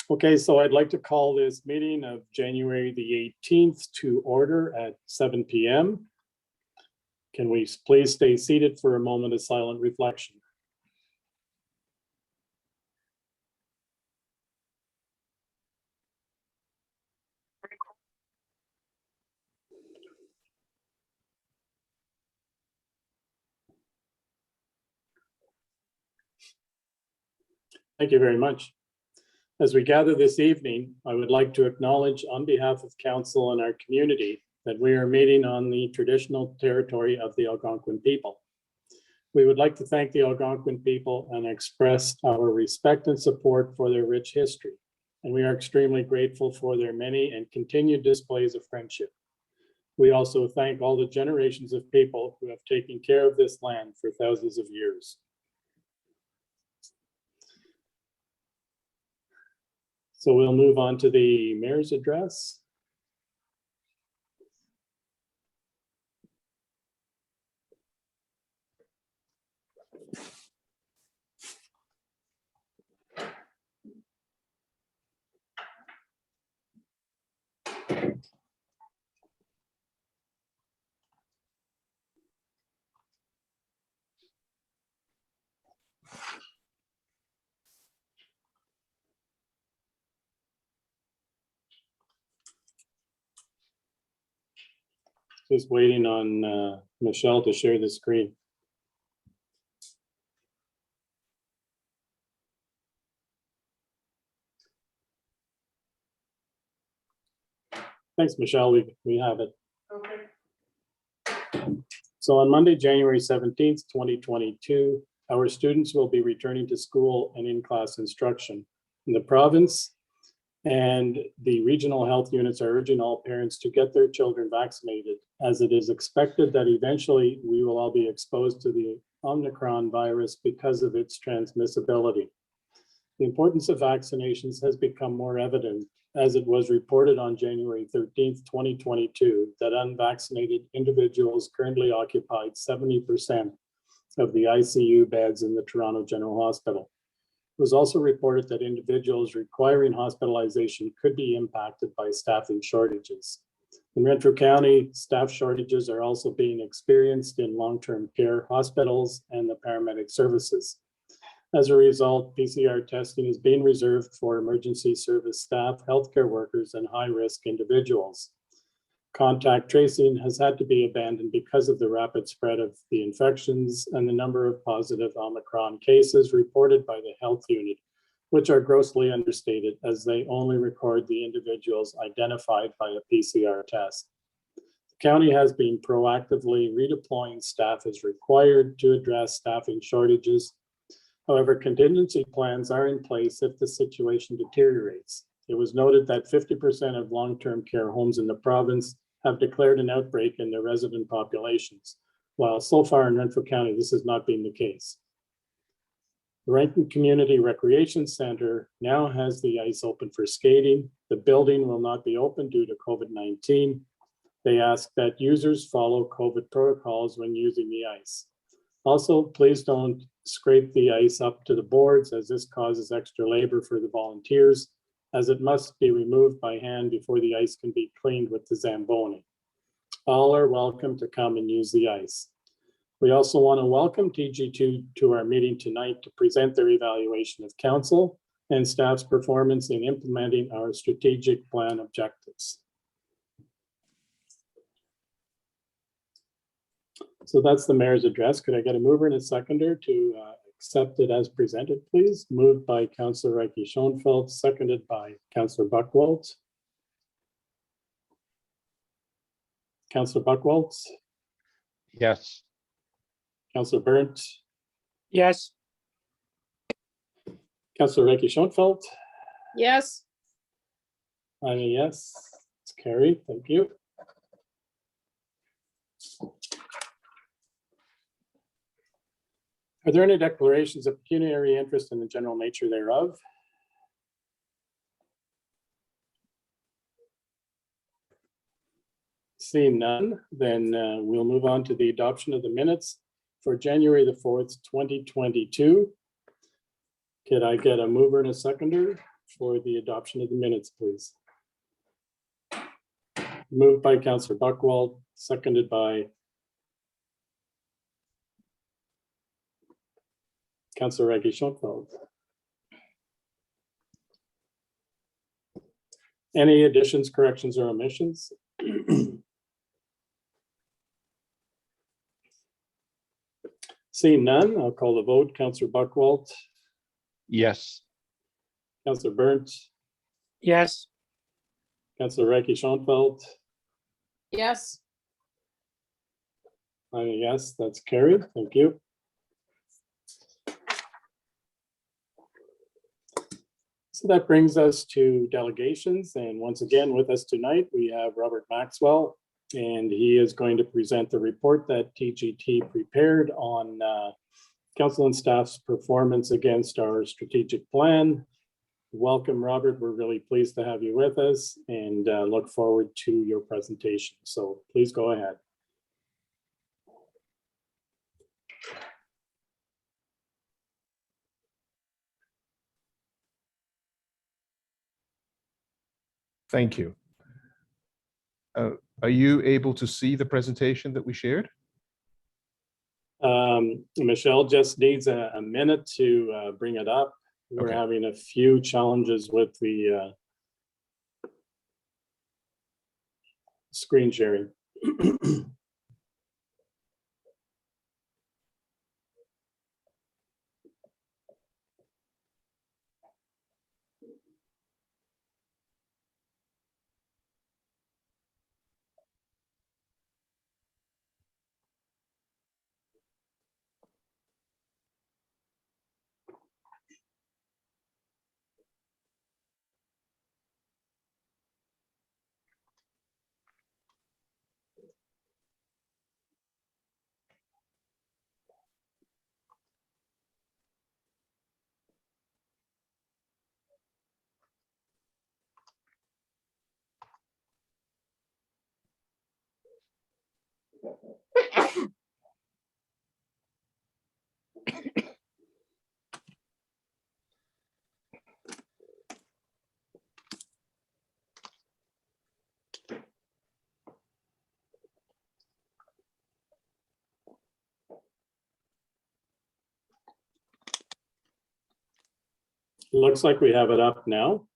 Okay, so I'd like to call this meeting of January the 18th to order at 7 p.m. Can we please stay seated for a moment of silent reflection? Thank you very much. As we gather this evening, I would like to acknowledge on behalf of Council and our community that we are meeting on the traditional territory of the Algonquin people. We would like to thank the Algonquin people and express our respect and support for their rich history. And we are extremely grateful for their many and continued displays of friendship. We also thank all the generations of people who have taken care of this land for thousands of years. So we'll move on to the mayor's address. Just waiting on Michelle to share the screen. Thanks, Michelle. We have it. Okay. So on Monday, January 17th, 2022, our students will be returning to school and in-class instruction. In the province and the regional health units are urging all parents to get their children vaccinated, as it is expected that eventually we will all be exposed to the Omicron virus because of its transmissibility. The importance of vaccinations has become more evident, as it was reported on January 13th, 2022, that unvaccinated individuals currently occupied 70% of the ICU beds in the Toronto General Hospital. It was also reported that individuals requiring hospitalization could be impacted by staffing shortages. In Renfrew County, staff shortages are also being experienced in long-term care hospitals and the paramedic services. As a result, PCR testing is being reserved for emergency service staff, healthcare workers, and high-risk individuals. Contact tracing has had to be abandoned because of the rapid spread of the infections and the number of positive Omicron cases reported by the health unit, which are grossly understated as they only record the individuals identified by a PCR test. The county has been proactively redeploying staff as required to address staffing shortages. However, contingency plans are in place if the situation deteriorates. It was noted that 50% of long-term care homes in the province have declared an outbreak in their resident populations, while so far in Renfrew County, this has not been the case. The Rankin Community Recreation Center now has the ice open for skating. The building will not be open due to COVID-19. They ask that users follow COVID protocols when using the ice. Also, please don't scrape the ice up to the boards, as this causes extra labor for the volunteers, as it must be removed by hand before the ice can be cleaned with the Zamboni. All are welcome to come and use the ice. We also want to welcome TG2 to our meeting tonight to present their evaluation of council and staff's performance in implementing our strategic plan objectives. So that's the mayor's address. Could I get a mover and a seconder to accept it as presented, please? Moved by Councillor Reicke-Schoenfeld, seconded by Councillor Buckwaltz. Councillor Buckwaltz? Yes. Councillor Berndt? Yes. Councillor Reicke-Schoenfeld? Yes. I'm a yes. It's carried. Thank you. Are there any declarations of pecuniary interest in the general nature thereof? Seeing none, then we'll move on to the adoption of the minutes for January the 4th, 2022. Could I get a mover and a seconder? for the adoption of the minutes, please? Moved by Councillor Buckwald, seconded by Councillor Reggie Schoenfeld. Any additions, corrections, or omissions? Seeing none, I'll call the vote. Councillor Buckwald, yes, Councillor Burnt, Yes. Councillor Reggie Schoenfeld. Yes. I'm a yes, that's carried. Thank you. So that brings us to delegations. And once again, with us tonight, we have Robert Maxwell, and he is going to present the report that TGT prepared on council and staff's performance against our strategic plan. Welcome, Robert. We're really pleased to have you with us and look forward to your presentation. So please go ahead. Thank you. Are you able to see the presentation that we shared? Michelle just needs a minute to bring it up. We're Okay. having a few challenges with the screen sharing. Looks like we have it up now.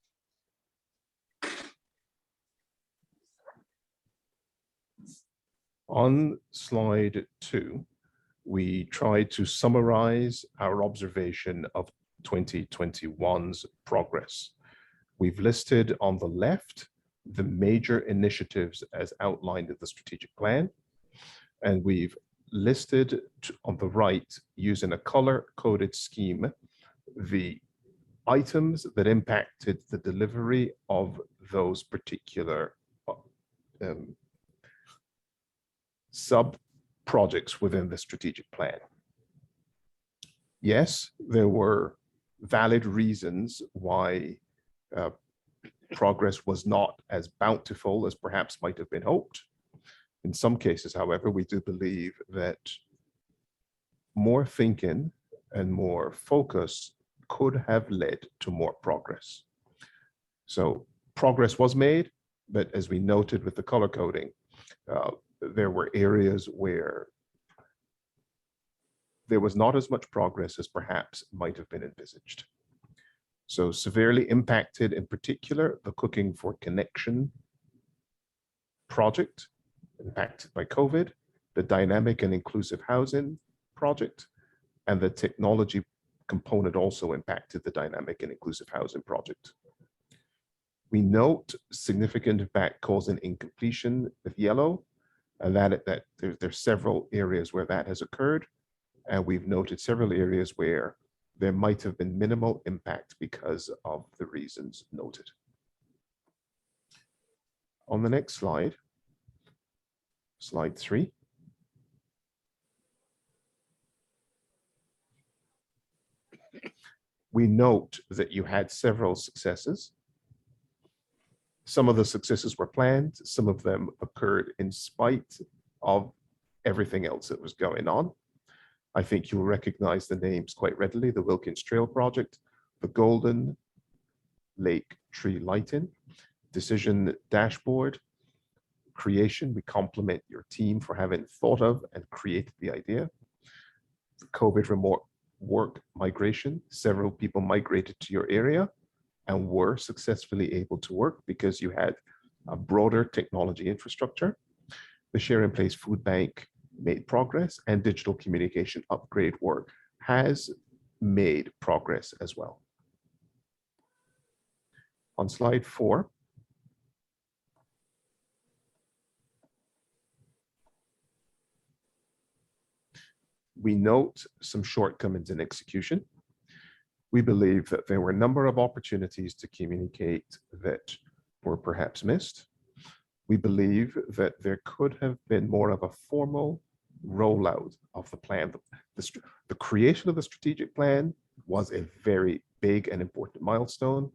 On slide 2, we tried to summarize our observation of 2021's progress. We've listed on the left the major initiatives as outlined in the strategic plan, and we've listed on the right, using a color-coded scheme, the items that impacted the delivery of those particular sub-projects within the strategic plan. Yes, there were valid reasons why progress was not as bountiful as perhaps might have been hoped. In some cases, however, we do believe that more thinking and more focus could have led to more progress. So progress was made, but as we noted with the color coding, there were areas where there was not as much progress as perhaps might have been envisaged. So severely impacted, in particular, the Cooking for Connection project, impacted by COVID, the Dynamic and Inclusive Housing project, and the technology component also impacted the Dynamic and Inclusive Housing project. We note significant impact causing incompletion with yellow, and that there's several areas where that has occurred, and we've noted several areas where there might have been minimal impact because of the reasons noted. On the next slide, slide 3. We note that you had several successes. Some of the successes were planned, some of them occurred in spite of everything else that was going on. I think you'll recognize the names quite readily: the Wilkins Trail project, the Golden, lake tree lighting. Decision dashboard creation, we compliment your team for having thought of and created the idea. The COVID remote work migration, several people migrated to your area and were successfully able to work because you had a broader technology infrastructure. The Share in Place Food Bank made progress, and digital communication upgrade work has made progress as well. On slide 4, we note some shortcomings in execution. We believe that there were a number of opportunities to communicate that were perhaps missed. We believe that there could have been more of a formal rollout of the plan. The creation of the strategic plan was a very big and important milestone,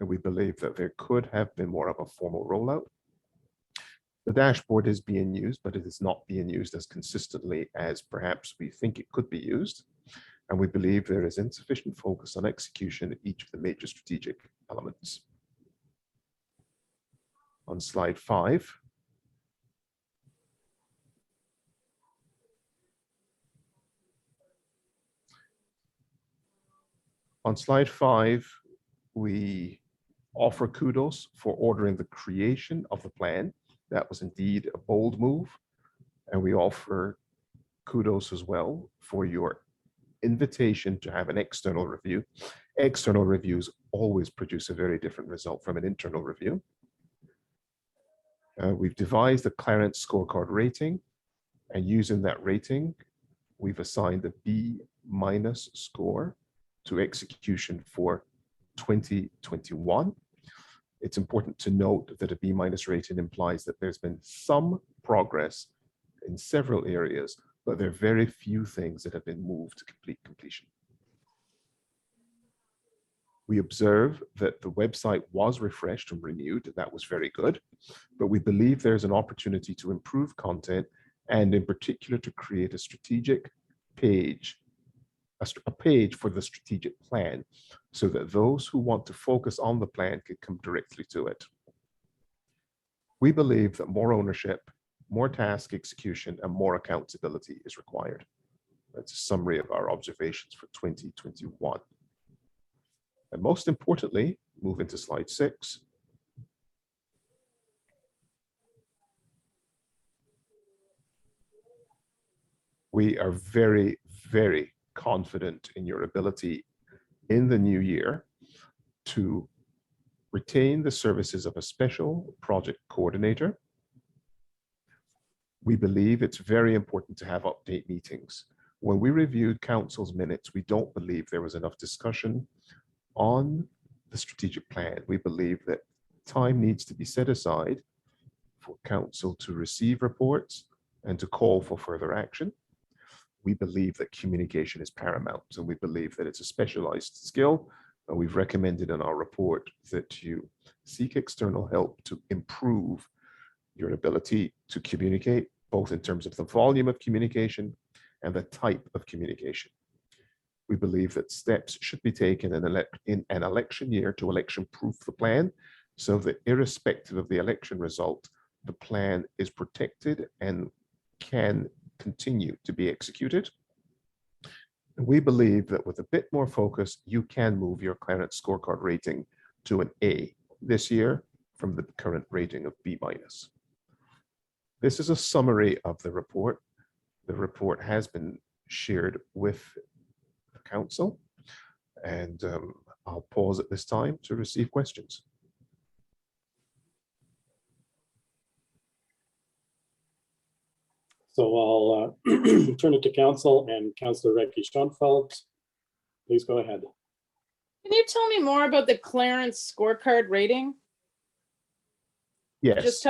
and we believe that there could have been more of a formal rollout. The dashboard is being used, but it is not being used as consistently as perhaps we think it could be used. And we believe there is insufficient focus on execution at each of the major strategic elements. On slide 5, we offer kudos for ordering the creation of the plan. That was indeed a bold move. And we offer kudos as well for your invitation to have an external review. External reviews always produce a very different result from an internal review. We've devised a Clarence scorecard rating, and using that rating, we've assigned a B- score to execution for 2021. It's important to note that a B- rating implies that there's been some progress in several areas, but there are very few things that have been moved to complete completion. We observe that the website was refreshed and renewed. That was very good, but we believe there's an opportunity to improve content, and in particular to create a strategic page, a page for the strategic plan, so that those who want to focus on the plan can come directly to it. We believe that more ownership, more task execution, and more accountability is required. That's a summary of our observations for 2021. And most importantly, move into slide 6. We are very, very confident in your ability in the new year to retain the services of a special project coordinator. We believe it's very important to have update meetings. When we reviewed council's minutes, we don't believe there was enough discussion on the strategic plan. We believe that time needs to be set aside for council to receive reports and to call for further action. We believe that communication is paramount, and we believe that it's a specialized skill. And we've recommended in our report that you seek external help to improve your ability to communicate, both in terms of the volume of communication and the type of communication. We believe that steps should be taken in an election year to election-proof the plan, so that irrespective of the election result, the plan is protected and can continue to be executed. And we believe that with a bit more focus, you can move your Clarence scorecard rating to an A this year from the current rating of B-. This is a summary of the report. The report has been shared with the council, and I'll pause at this time to receive questions. So I'll turn it to council, and Councillor Recchi Schoenfeld, please go ahead. Can you tell me more about the Clarence scorecard rating? Yes. Just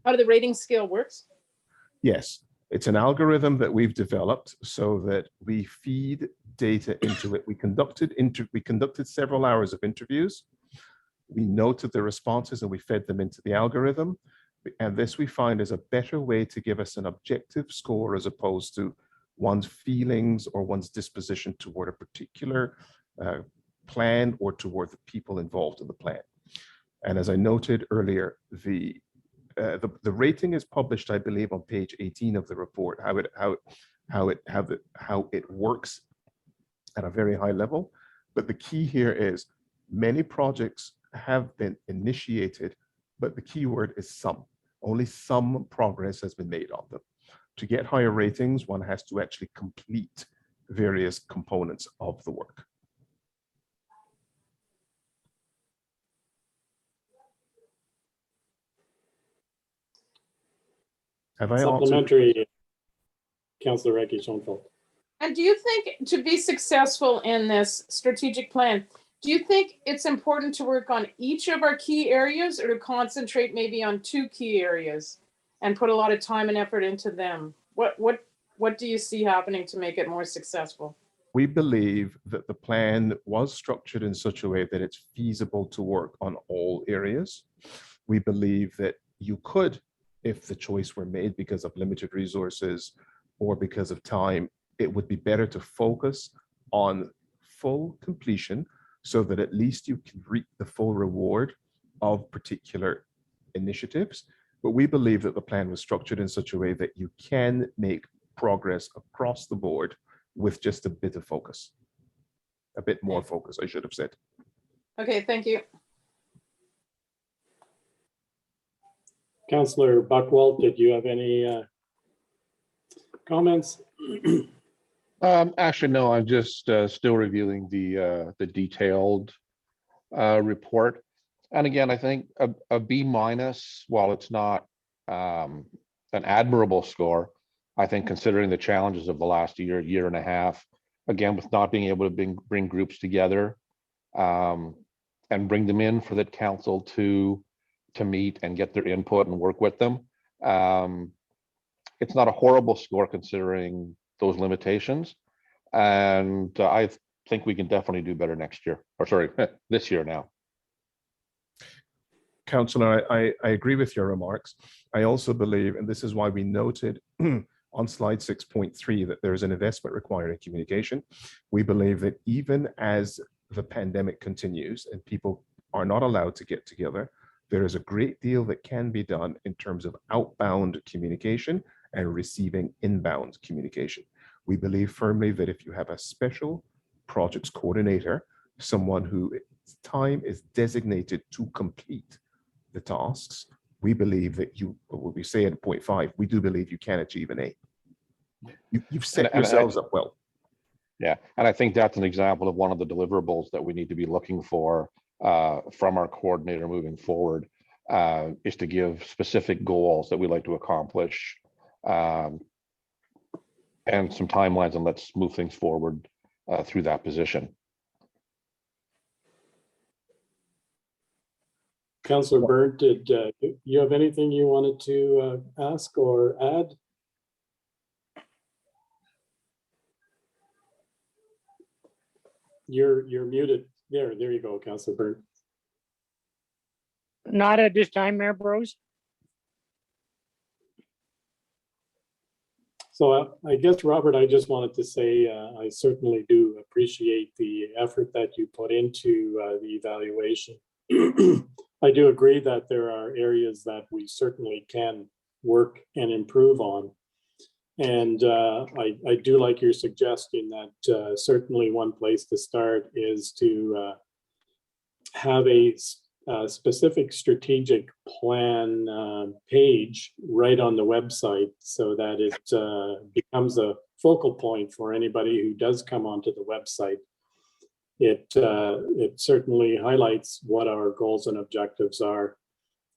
how the rating scale works? Yes, it's an algorithm that we've developed so that we feed data into it. We conducted several hours of interviews. We noted the responses and we fed them into the algorithm. And this we find is a better way to give us an objective score as opposed to one's feelings or one's disposition toward a particular plan or toward the people involved in the plan. And as I noted earlier, the rating is published, I believe, on page 18 of the report, how it works at a very high level. But the key here is many projects have been initiated, but the key word is some. Only some progress has been made on them. To get higher ratings, one has to actually complete various components of the work. Have I answered? Supplementary, Councillor Recchi Schoenfeld. And do you think to be successful in this strategic plan, do you think it's important to work on each of our key areas or to concentrate maybe on 2 key areas and put a lot of time and effort into them? What do you see happening to make it more successful? We believe that the plan was structured in such a way that it's feasible to work on all areas. We believe that you could, if the choice were made because of limited resources or because of time, it would be better to focus on full completion so that at least you can reap the full reward of particular initiatives. But we believe that the plan was structured in such a way that you can make progress across the board with just a bit of focus, a bit more focus, I should have said. Okay, thank you. Councillor Buckwalt, did you have any comments? Actually, no, I'm just still reviewing the detailed report. And again, I think a B-, while it's not an admirable score, I think considering the challenges of the last year and a half, again, with not being able to bring groups together and bring them in for the council to meet and get their input and work with them. It's not a horrible score considering those limitations. And I think we can definitely do better next year, or sorry, this year now. Councillor, I agree with your remarks. I also believe, and this is why we noted on slide 6.3 that there is an investment required in communication. We believe that even as the pandemic continues and people are not allowed to get together, there is a great deal that can be done in terms of outbound communication and receiving inbound communication. We believe firmly that if you have a special projects coordinator, someone whose time is designated to complete the tasks, we believe that you, what we say at 0.5, we do believe you can achieve an A. You've set yourselves up well. Yeah, and I think that's an example of one of the deliverables that we need to be looking for from our coordinator moving forward, is to give specific goals that we'd like to accomplish and some timelines, and let's move things forward through that position. Councillor Byrd, did you have anything you wanted to ask or add? You're muted. There you go, Councillor Byrd. Not at this time, Mayor Bros. So I guess, Robert, I just wanted to say I certainly do appreciate the effort that you put into the evaluation. I do agree that there are areas that we certainly can work and improve on. And I do like your suggestion that certainly one place to start is to have a specific strategic plan page right on the website so that it becomes a focal point for anybody who does come onto the website. It certainly highlights what our goals and objectives are.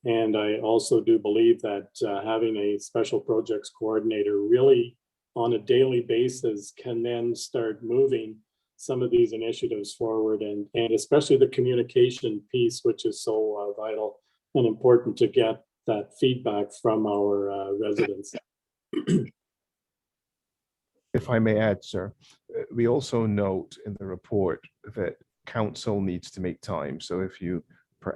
And I also do believe that having a special projects coordinator really on a daily basis can then start moving some of these initiatives forward, and especially the communication piece, which is so vital and important to get that feedback from our residents. If I may add, sir, we also note in the report that council needs to make time. So if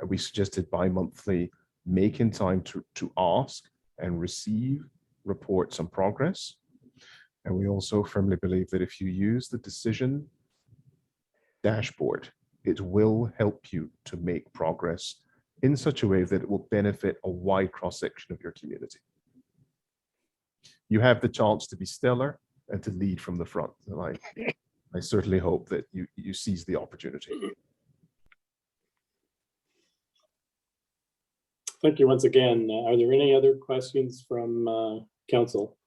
we suggested bi-monthly, making time to ask and receive reports on progress. And we also firmly believe that if you use the decision dashboard it will help you to make progress in such a way that it will benefit a wide cross-section of your community. You have the chance to be stellar and to lead from the front. And I certainly hope that you seize the opportunity. Thank you once again. Are there any other questions from council?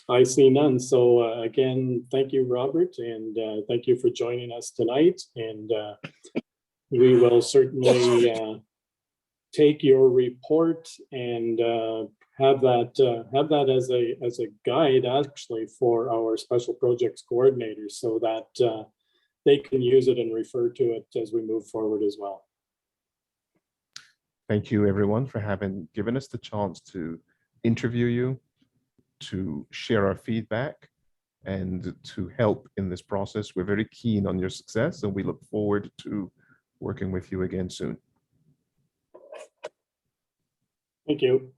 I see none. So again, thank you, Robert, and thank you for joining us tonight. And we will certainly take your report and have that as a guide actually for our special projects coordinators, so that they can use it and refer to it as we move forward as well. Thank you, everyone, for having given us the chance to interview you, to share our feedback, and to help in this process. We're very keen on your success, and we look forward to working with you again soon. Thank you.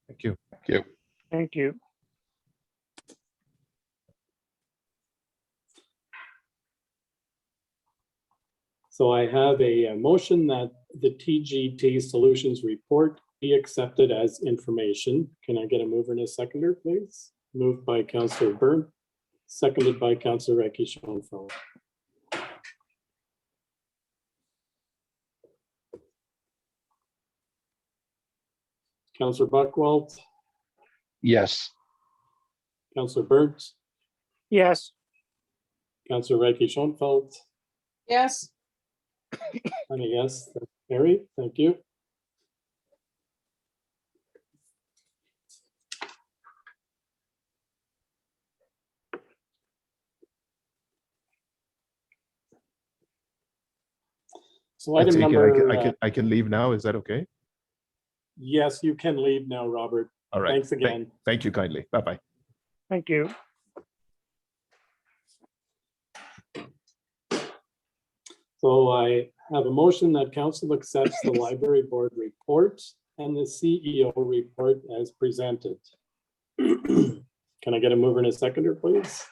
Thank you. Thank you. Thank you. So I have a motion that the TGT Solutions report be accepted as information. Can I get a mover and a seconder, please? Moved by Councillor Byrne, seconded by Councillor Recchi Schoenfeld. Councillor Buckwald, Yes. Councillor Burns, Yes. Councillor Recchi Schoenfeld, Yes, and a yes, that's carried. Thank you. So I item take it number, I can leave now. Is that okay? yes, you can leave now, Robert. All right. Thanks again. Thank you kindly. Bye-bye. Thank you. So I have a motion that council accepts the library board report and the CEO report as presented. Can I get a mover and a seconder, please?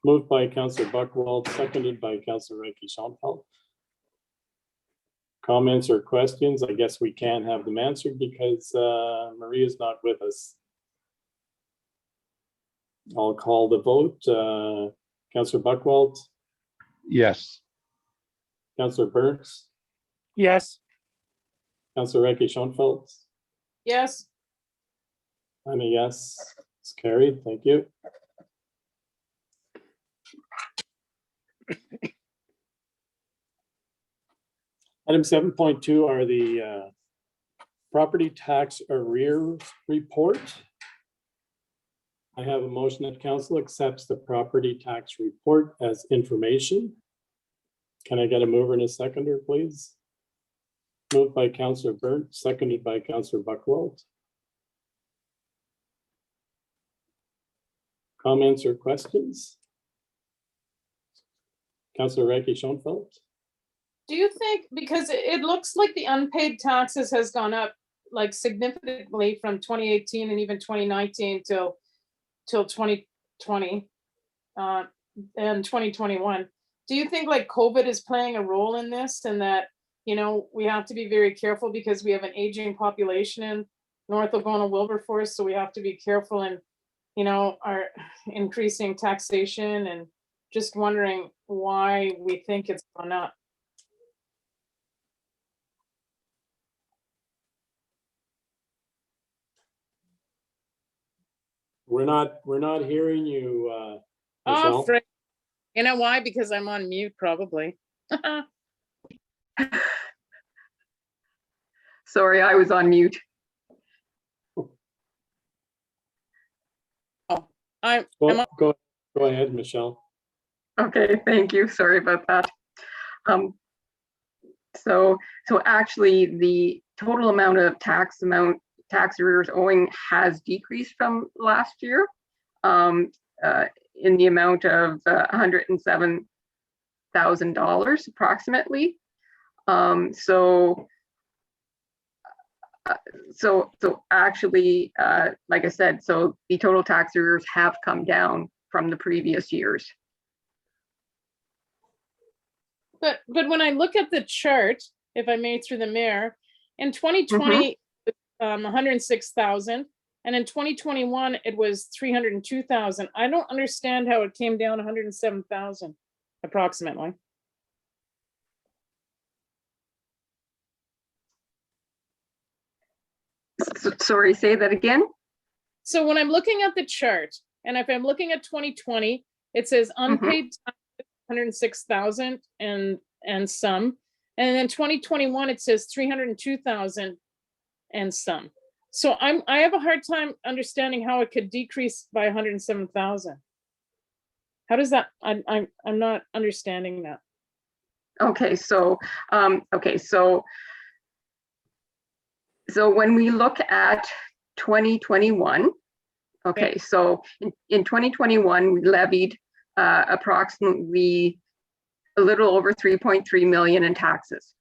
Moved by Councillor Buckwald, seconded by Councillor Recchi Schoenfeld. Comments or questions? I guess we can't have them answered because Maria's not with us. I'll call the vote. Councillor Buckwald, Yes. Councillor Burns, Yes. Councillor Recchi Schoenfeld, yes, I'm a yes. It's carried. Thank you. Item 7.2 are the property tax arrears report. I have a motion that council accepts the property tax report as information. Can I get a mover and a seconder, please? Moved by Councillor Burnt, seconded by Councillor Buckwald. Comments or questions? Councillor Recchi Schoenfeld. do you think, because it looks like the unpaid taxes has gone up like significantly from 2018 and even 2019 till 2020 and 2021. Do you think like COVID is playing a role in this, and that, you know, we have to be very careful because we have an aging population in North Algona Wilberforce, so we have to be careful in, you know, our increasing taxation, and just wondering why we think it's gone up. We're not hearing you, Oh, Michelle. frick. You know why? Because I'm on mute, probably. Sorry, I was on mute. Oh, I'm on. Go ahead, Michelle. Okay, thank you. Sorry about that. So actually the total amount of tax arrears owing has decreased from last year in the amount of $107,000 approximately. So actually, like I said, so the total tax arrears have come down from the previous years. But when I look at the chart, if I may through the mayor, in 2020, 106,000, and in 2021, it was 302,000. I don't understand how it came down 107,000 approximately. Sorry, say that again? So when I'm looking at the chart, and if I'm looking at 2020, it says unpaid 106,000 and some. And then 2021, it says 302,000 and some. So I have a hard time understanding how it could decrease by 107,000. How does that, I'm not understanding that. Okay, so when we look at 2021, okay, so in 2021, we levied approximately a little over 3.3 million in taxes.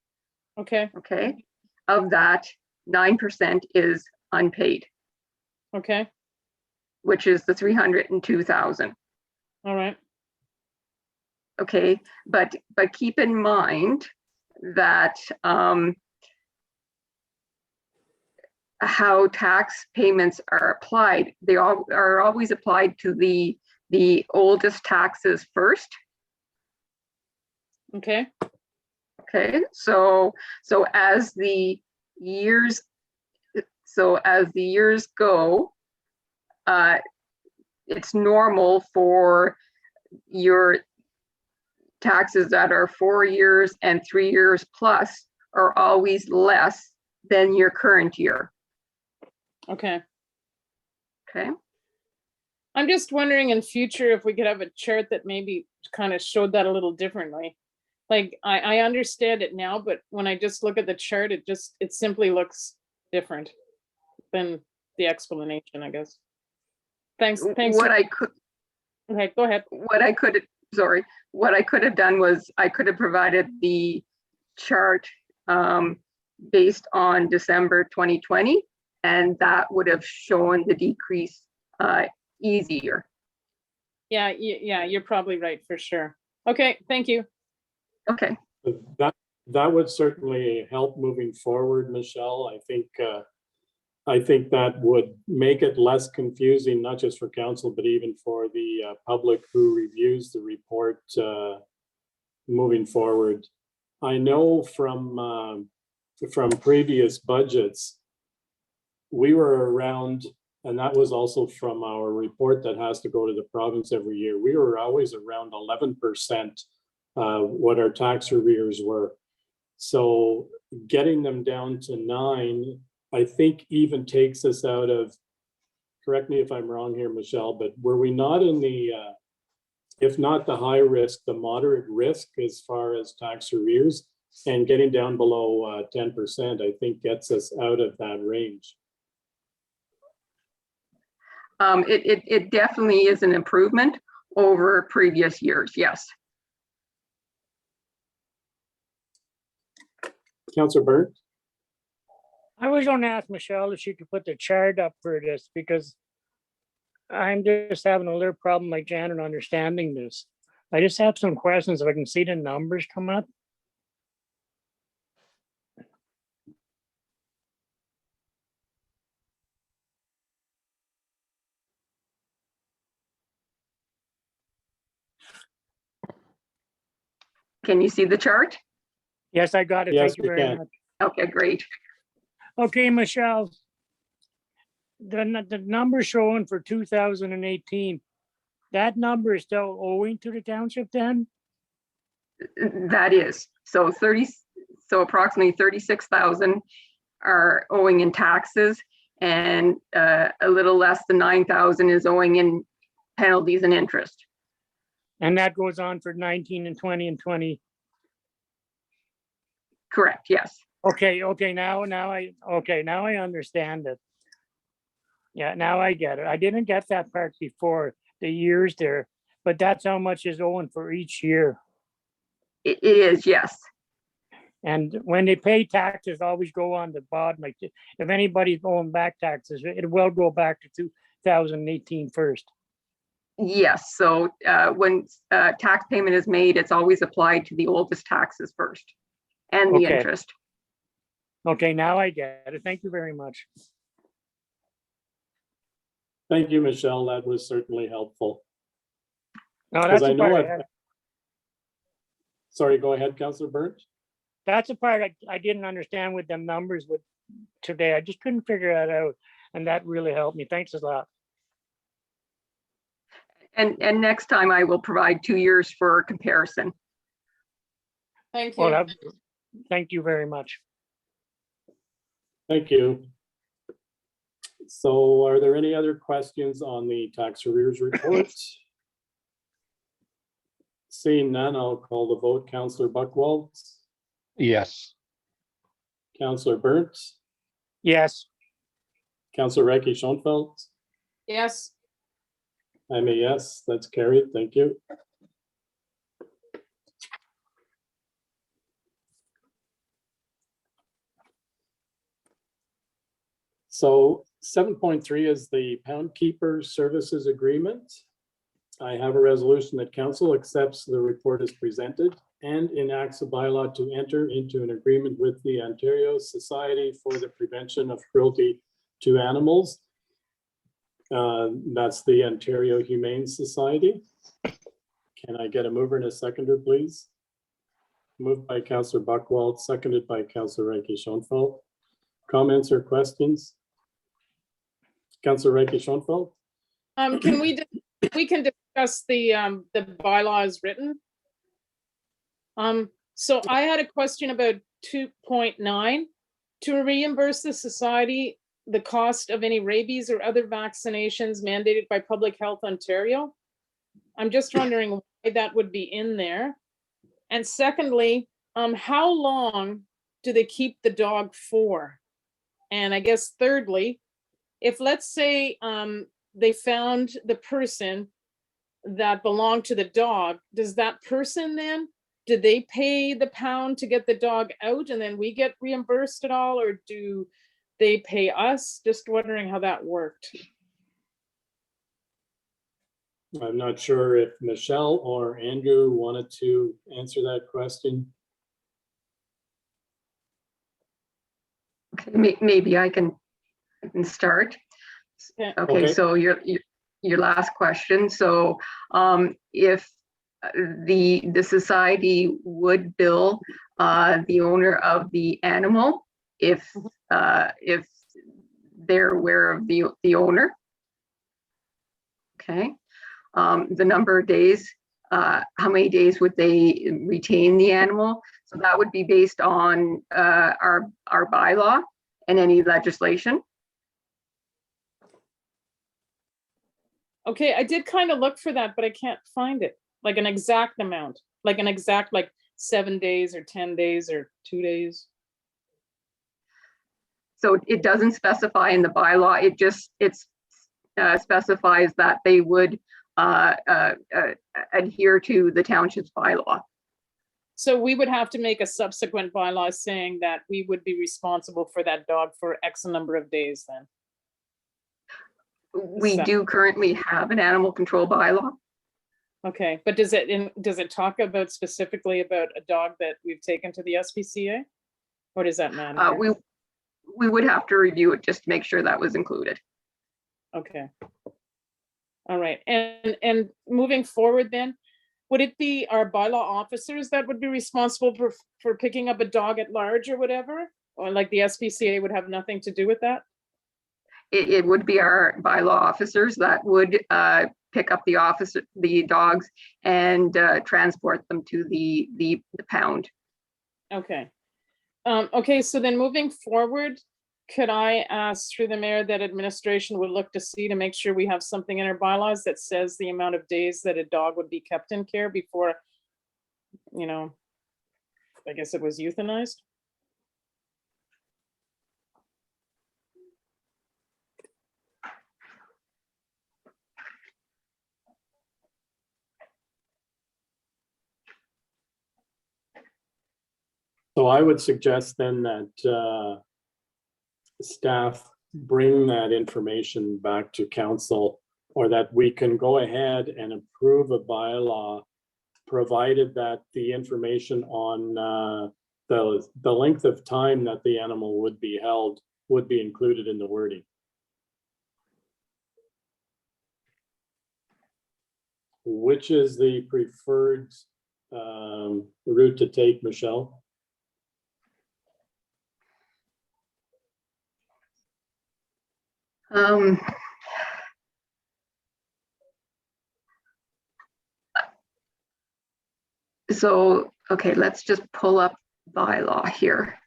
Okay, Okay, of that, 9% is unpaid, okay, which is the 302,000. all right, Okay, but keep in mind that how tax payments are applied, they all are always applied to the oldest taxes first. okay, Okay, so as the years go, it's normal for your taxes that are 4 years and 3 years plus are always less than your current year. okay. Okay. I'm just wondering in future if we could have a chart that maybe kind of showed that a little differently. Like I understand it now, but when I just look at the chart, it simply looks different than the explanation, I guess. Thanks. What I could Okay, go ahead. what I could have done was I could have provided the chart based on December 2020, and that would have shown the decrease easier. Yeah, you're probably right for sure. Okay, thank you. Okay. That would certainly help moving forward, Michelle. I think that would make it less confusing, not just for council, but even for the public who reviews the report moving forward. I know from previous budgets, we were around, and that was also from our report that has to go to the province every year. We were always around 11% what our tax arrears were. So getting them down to 9, I think even takes us out of, correct me if I'm wrong here, Michelle, but were we not in the, if not the high risk, the moderate risk as far as tax arrears, and getting down below 10%, I think gets us out of that range. It definitely is an improvement over previous years, yes. Councillor Burnt? I was going to ask Michelle if she could put the chart up for this, because I'm just having a little problem like Janet understanding this. I just have some questions if I can see the numbers come up. Can you see the chart? Yes, I got it. Yes, Thank you we very can. much. Okay, great. Okay, Michelle. The number showing for 2018, that number is still owing to the township then? That is, so approximately 36,000 are owing in taxes, and a little less than 9,000 is owing in penalties and interest. And that goes on for 19 and 20 and 20. Correct, yes. Okay, now I understand it. Yeah, now I get it. I didn't get that part before, the years there, but that's how much is owing for each year. It is, yes. And when they pay taxes, always go on the bottom. Like if anybody's owing back taxes, it will go back to 2018 first. Yes, so when tax payment is made, it's always applied to the oldest taxes first and the Okay. interest. Okay, now I get it. Thank you very much. Thank you, Michelle. That was certainly helpful. No, Because that's I the know part. it. Sorry, go ahead, Councillor Burns. That's the part I didn't understand with them numbers with today. I just couldn't figure that out, and that really helped me. Thanks a lot. And next time I will provide 2 years for comparison. Thank Well, you. thank you very much. Thank you. So are there any other questions on the tax arrears report? Seeing none, I'll call the vote. Councillor Buckwald, Yes. Councillor Burns, Yes, Councillor Reiki Schoenfeld. Yes, I'm a yes, that's carried. Thank you. So 7.3 is the Pound Keeper Services Agreement. I have a resolution that council accepts the report as presented and enacts a bylaw to enter into an agreement with the Ontario Society for the Prevention of Cruelty to Animals. That's the Ontario Humane Society. Can I get a mover and a seconder, please? Moved by Councillor Buckwald, seconded by Councillor Reiki Schoenfeld. Comments or questions? Councillor Reiki Schoenfeld? can we can discuss the bylaws written. So I had a question about 2.9, to reimburse the society the cost of any rabies or other vaccinations mandated by Public Health Ontario. I'm just wondering why that would be in there. And secondly, how long do they keep the dog for? And I guess thirdly, if let's say they found the person that belonged to the dog, does that person then, did they pay the pound to get the dog out and then we get reimbursed at all, or do they pay us? Just wondering how that worked. I'm not sure if Michelle or Andrew wanted to answer that question. Okay, maybe I can start. Yeah. Okay, Okay. so your last question. So if the society would bill the owner of the animal if they're aware of the owner. Okay. The number of days, how many days would they retain the animal? So that would be based on our bylaw and any legislation. Okay, I did kind of look for that, but I can't find it. Like an exact amount, like an exact, like 7 days or 10 days or 2 days. So it doesn't specify in the bylaw. It just specifies that they would adhere to the township's bylaw. So we would have to make a subsequent bylaw saying that we would be responsible for that dog for X number of days then. We do currently have an animal control bylaw. Okay, but does it talk about specifically about a dog that we've taken to the SPCA? Or does that matter? We would have to review it just to make sure that was included. Okay. All right, and moving forward then, would it be our bylaw officers that would be responsible for picking up a dog at large or whatever? Or like the SPCA would have nothing to do with that? It would be our bylaw officers that would pick up the dogs and transport them to the pound. Okay. Okay, so then moving forward, could I ask through the mayor that administration would look to see to make sure we have something in our bylaws that says the amount of days that a dog would be kept in care before, you know, I guess it was euthanized? So I would suggest then that staff bring that information back to council or that we can go ahead and approve a bylaw, provided that the information on the length of time that the animal would be held would be included in the wording. Which is the preferred route to take, Michelle? So, okay, let's just pull up bylaw here.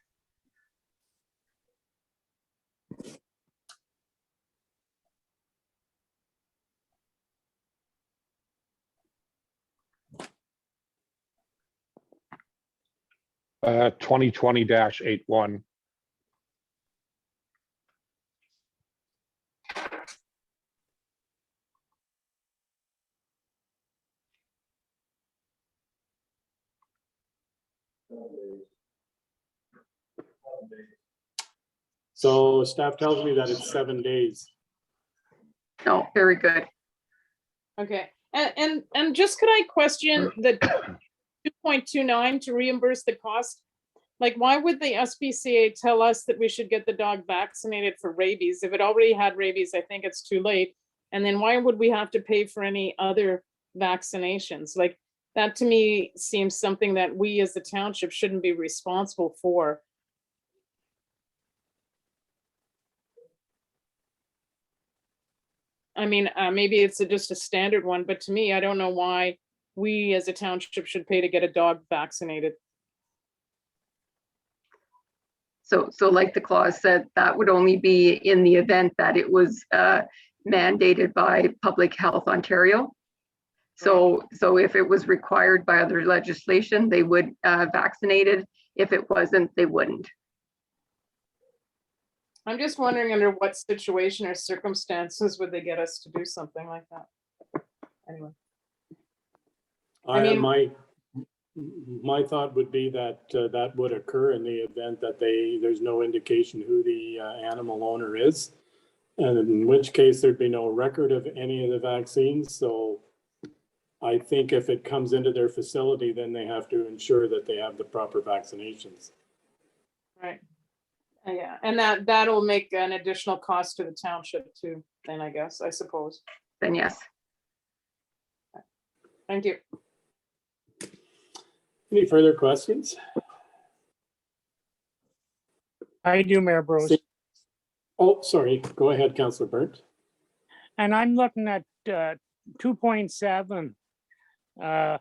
Uh, 2020-81. So staff tells me that it's 7 days. No, very good. Okay, and just could I question the 2.29 to reimburse the cost? Like, why would the SPCA tell us that we should get the dog vaccinated for rabies? If it already had rabies, I think it's too late. And then why would we have to pay for any other vaccinations? Like, that to me seems something that we as the township shouldn't be responsible for. I mean, maybe it's just a standard one, but to me, I don't know why we as a township should pay to get a dog vaccinated. So like the clause said, that would only be in the event that it was mandated by Public Health Ontario. So if it was required by other legislation, they would vaccinate it. If it wasn't, they wouldn't. I'm just wondering under what situation or circumstances would they get us to do something like that? Anyway. I mean- My thought would be that that would occur in the event that there's no indication who the animal owner is. And in which case there'd be no record of any of the vaccines. So I think if it comes into their facility, then they have to ensure that they have the proper vaccinations. Right. Yeah, and that'll make an additional cost to the township too, then I guess, I suppose. Then yes. Thank you. Any further questions? I do, Mayor Bros. Oh, sorry. Go ahead, Councillor Burnt. And I'm looking at 2.7. The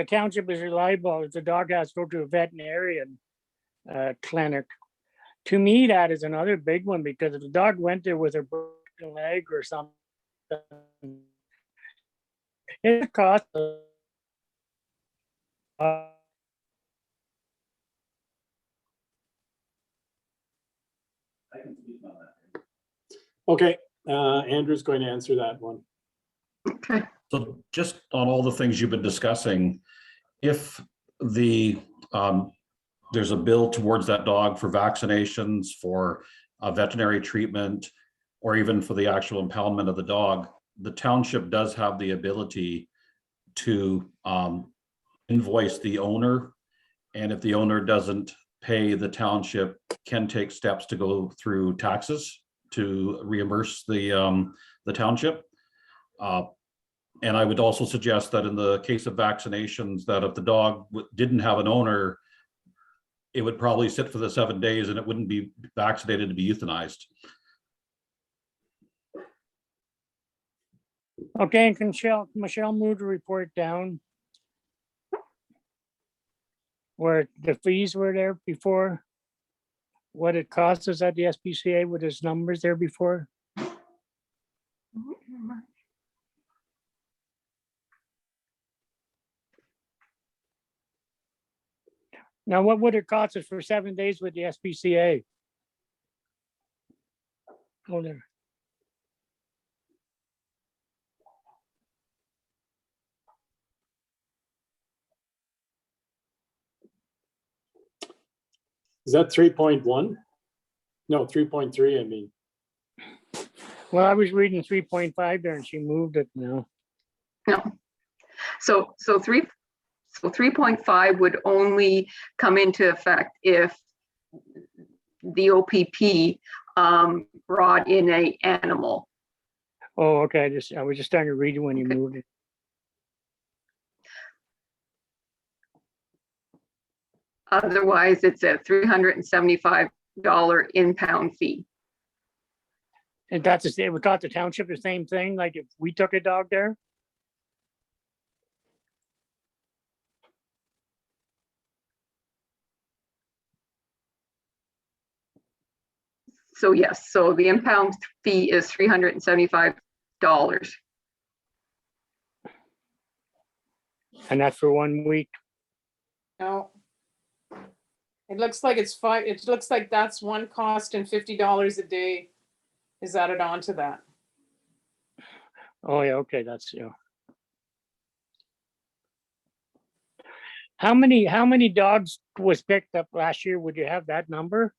township is reliable if the dog has to go to a veterinarian clinic. To me, that is another big one, because if the dog went there with a broken leg or something, it costs. Okay, Andrew's going to answer that one. Okay. So just on all the things you've been discussing, if there's a bill towards that dog for vaccinations, for veterinary treatment, or even for the actual impoundment of the dog, the township does have the ability to invoice the owner. And if the owner doesn't pay, the township can take steps to go through taxes to reimburse the township. And I would also suggest that in the case of vaccinations, that if the dog didn't have an owner, it would probably sit for the 7 days and it wouldn't be vaccinated to be euthanized. Okay, and can Michelle move the report down where the fees were there before? What it cost us at the SPCA with its numbers there before? Now, what would it cost us for 7 days with the SPCA? Hold there. Is that 3.1? No, 3.3, I mean. Well, I was reading 3.5 there and she moved it now. No. So 3.5 would only come into effect if the OPP brought in a animal. Oh, okay. I was just starting to read it when you Okay. moved it. Otherwise, it's a $375 impound fee. And that's the same, we thought the township the same thing, like if we took a dog there? So yes, so the impound fee is $375. And that's for 1 week. No. It looks like it's five, it looks like that's one cost and $50 a day is added on to that. Oh, yeah, okay, that's, yeah. How many dogs was picked up last year? Would you have that number?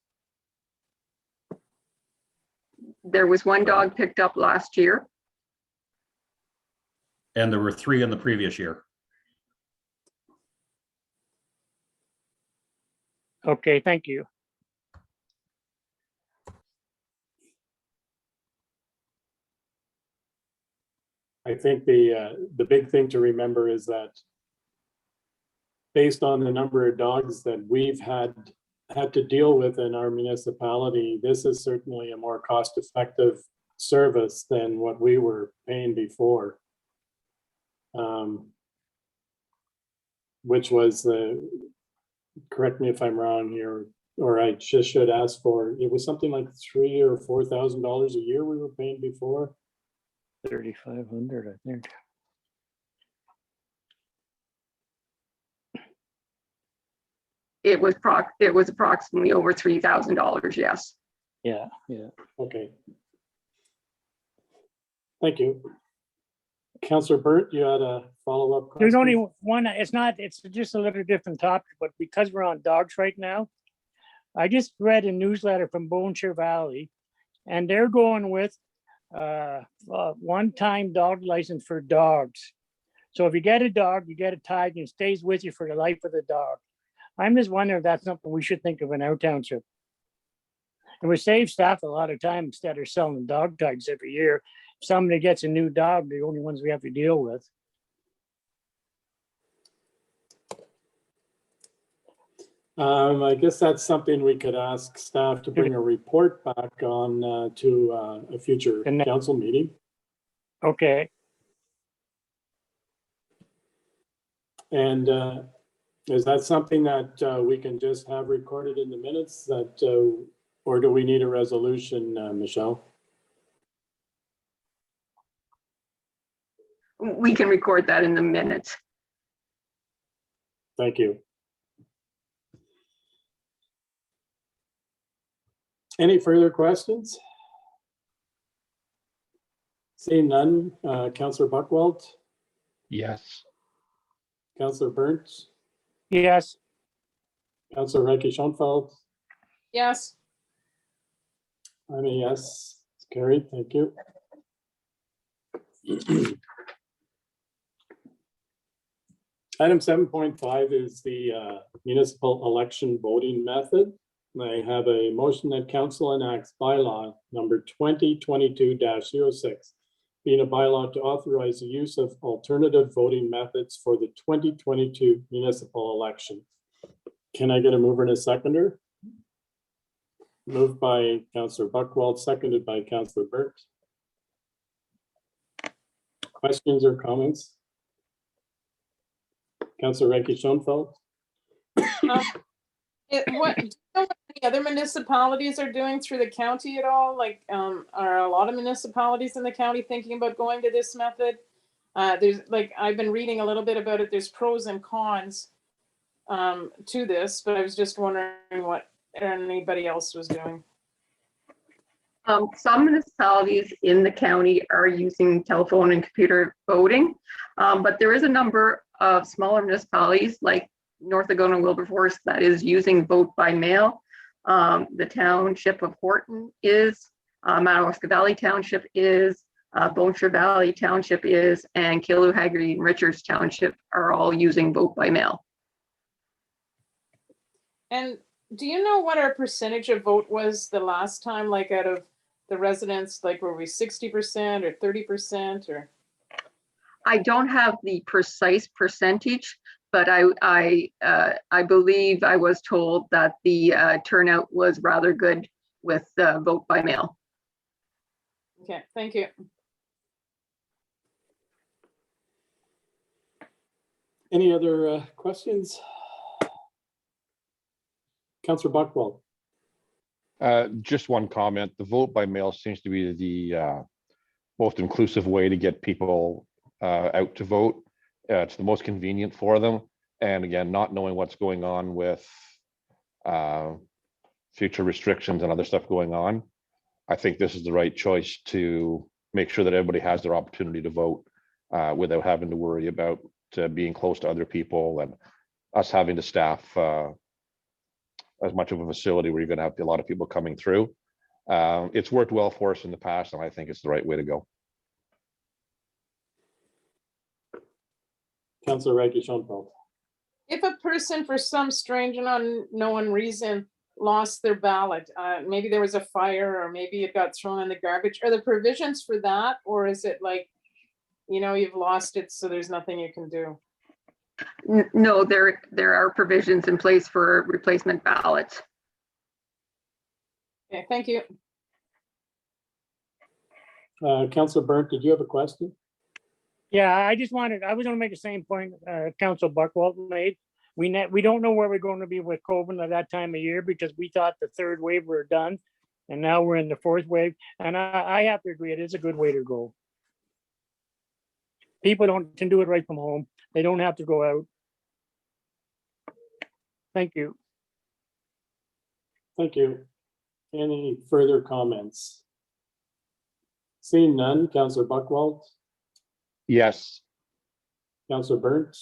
There was one dog picked up last year. And there were 3 in the previous year. Okay, thank you. I think the big thing to remember is that based on the number of dogs that we've had to deal with in our municipality, this is certainly a more cost-effective service than what we were paying before. Which was correct me if I'm wrong here, or I just should ask for, it was something like $3,000 or $4,000 a year we were paying before. 3,500, I think. It was approximately over $3,000, yes. Yeah, yeah. Okay. Thank you. Councillor Burt, you had a follow-up question? There's only one, it's just a little different topic, but because we're on dogs right now, I just read a newsletter from Boneshire Valley, and they're going with one-time dog license for dogs. So if you get a dog, you get it tied and it stays with you for the life of the dog. I'm just wondering if that's something we should think of in our township. It would save staff a lot of time instead of selling dog tags every year. If somebody gets a new dog, they're the only ones we have to deal with. I guess that's something we could ask staff to bring a report back on to a future council meeting. Okay. And is that something that we can just have recorded in the minutes that, or do we need a resolution, Michelle? We can record that in the minutes. Thank you. Any further questions? Seeing none, Councillor Buckwald, Yes. Councillor Burns, Yes. Councillor Reiki Schoenfeld, Yes, I'm a yes, it's carried, thank you. Item 7.5 is the municipal election voting method. I have a motion that council enacts bylaw number 2022-06, being a bylaw to authorize the use of alternative voting methods for the 2022 municipal election. Can I get a mover and a seconder? Moved by Councillor Buckwald, seconded by Councillor Burt. Questions or comments? Councillor Reiki Schoenfeld? what, do you know what the other municipalities are doing through the county at all? Like, are a lot of municipalities in the county thinking about going to this method? There's like, I've been reading a little bit about it. There's pros and cons to this, but I was just wondering what anybody else was doing. Some municipalities in the county are using telephone and computer voting, but there is a number of smaller municipalities like North Algona Wilberforce that is using vote by mail. The township of Horton is Madawaska Valley Township is, Bone Shore Valley Township is, and Killaloe, Haggerty, and Richards Township are all using vote by mail. And do you know what our percentage of vote was the last time, like out of the residents, like were we 60% or 30% or? I don't have the precise percentage, but I believe I was told that the turnout was rather good with vote by mail. Okay, thank you. Any other questions? Councillor Buckwald. Just one comment. The vote by mail seems to be the most inclusive way to get people out to vote. It's the most convenient for them. And again, not knowing what's going on with future restrictions and other stuff going on, I think this is the right choice to make sure that everybody has their opportunity to vote without having to worry about being close to other people and us having to staff as much of a facility where you're going to have a lot of people coming through. It's worked well for us in the past, and I think it's the right way to go. Councillor Reiki Schoenfeld. If a person for some strange and unknown reason lost their ballot, maybe there was a fire or maybe it got thrown in the garbage, are there provisions for that? Or is it like, you've lost it, so there's nothing you can do? No, there are provisions in place for replacement ballots. Okay, thank you. Councillor Burnt, did you have a question? Yeah, I was gonna make the same point Council Buckwald made. We don't know where we're going to be with COVID at that time of year because we thought the third wave were done. And now we're in the fourth wave. And I have to agree, it is a good way to go. People can do it right from home. They don't have to go out. Thank you. Thank you. Any further comments? Seeing none, Councillor Buckwald, Yes. Councillor Burnt,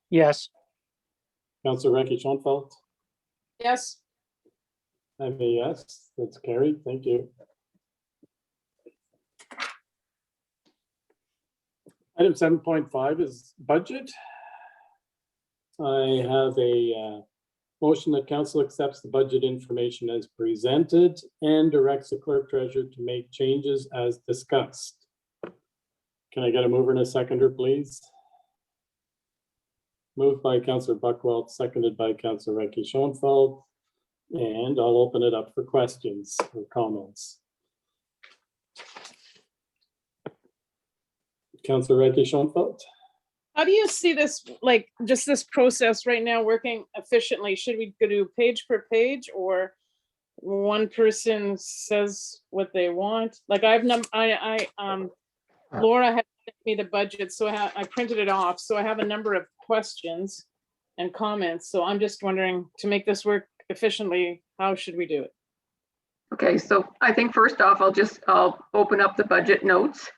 Yes. Councillor Reiki Schoenfeld. Yes, I'm a yes, that's carried. Thank you. Item 7.5 is budget. I have a motion that council accepts the budget information as presented and directs the clerk treasurer to make changes as discussed. Can I get a mover and a seconder, please? Moved by Councillor Buckwald, seconded by Councillor Reiki Schoenfeld. And I'll open it up for questions or comments. Councillor Reiki Schoenfeld. how do you see this, like, just this process right now working efficiently? Should we go do page per page, or one person says what they want? Like Laura had sent me the budget, so I printed it off. So I have a number of questions and comments. So I'm just wondering, to make this work efficiently, how should we do it? Okay, so I think first off, I'll open up the budget notes.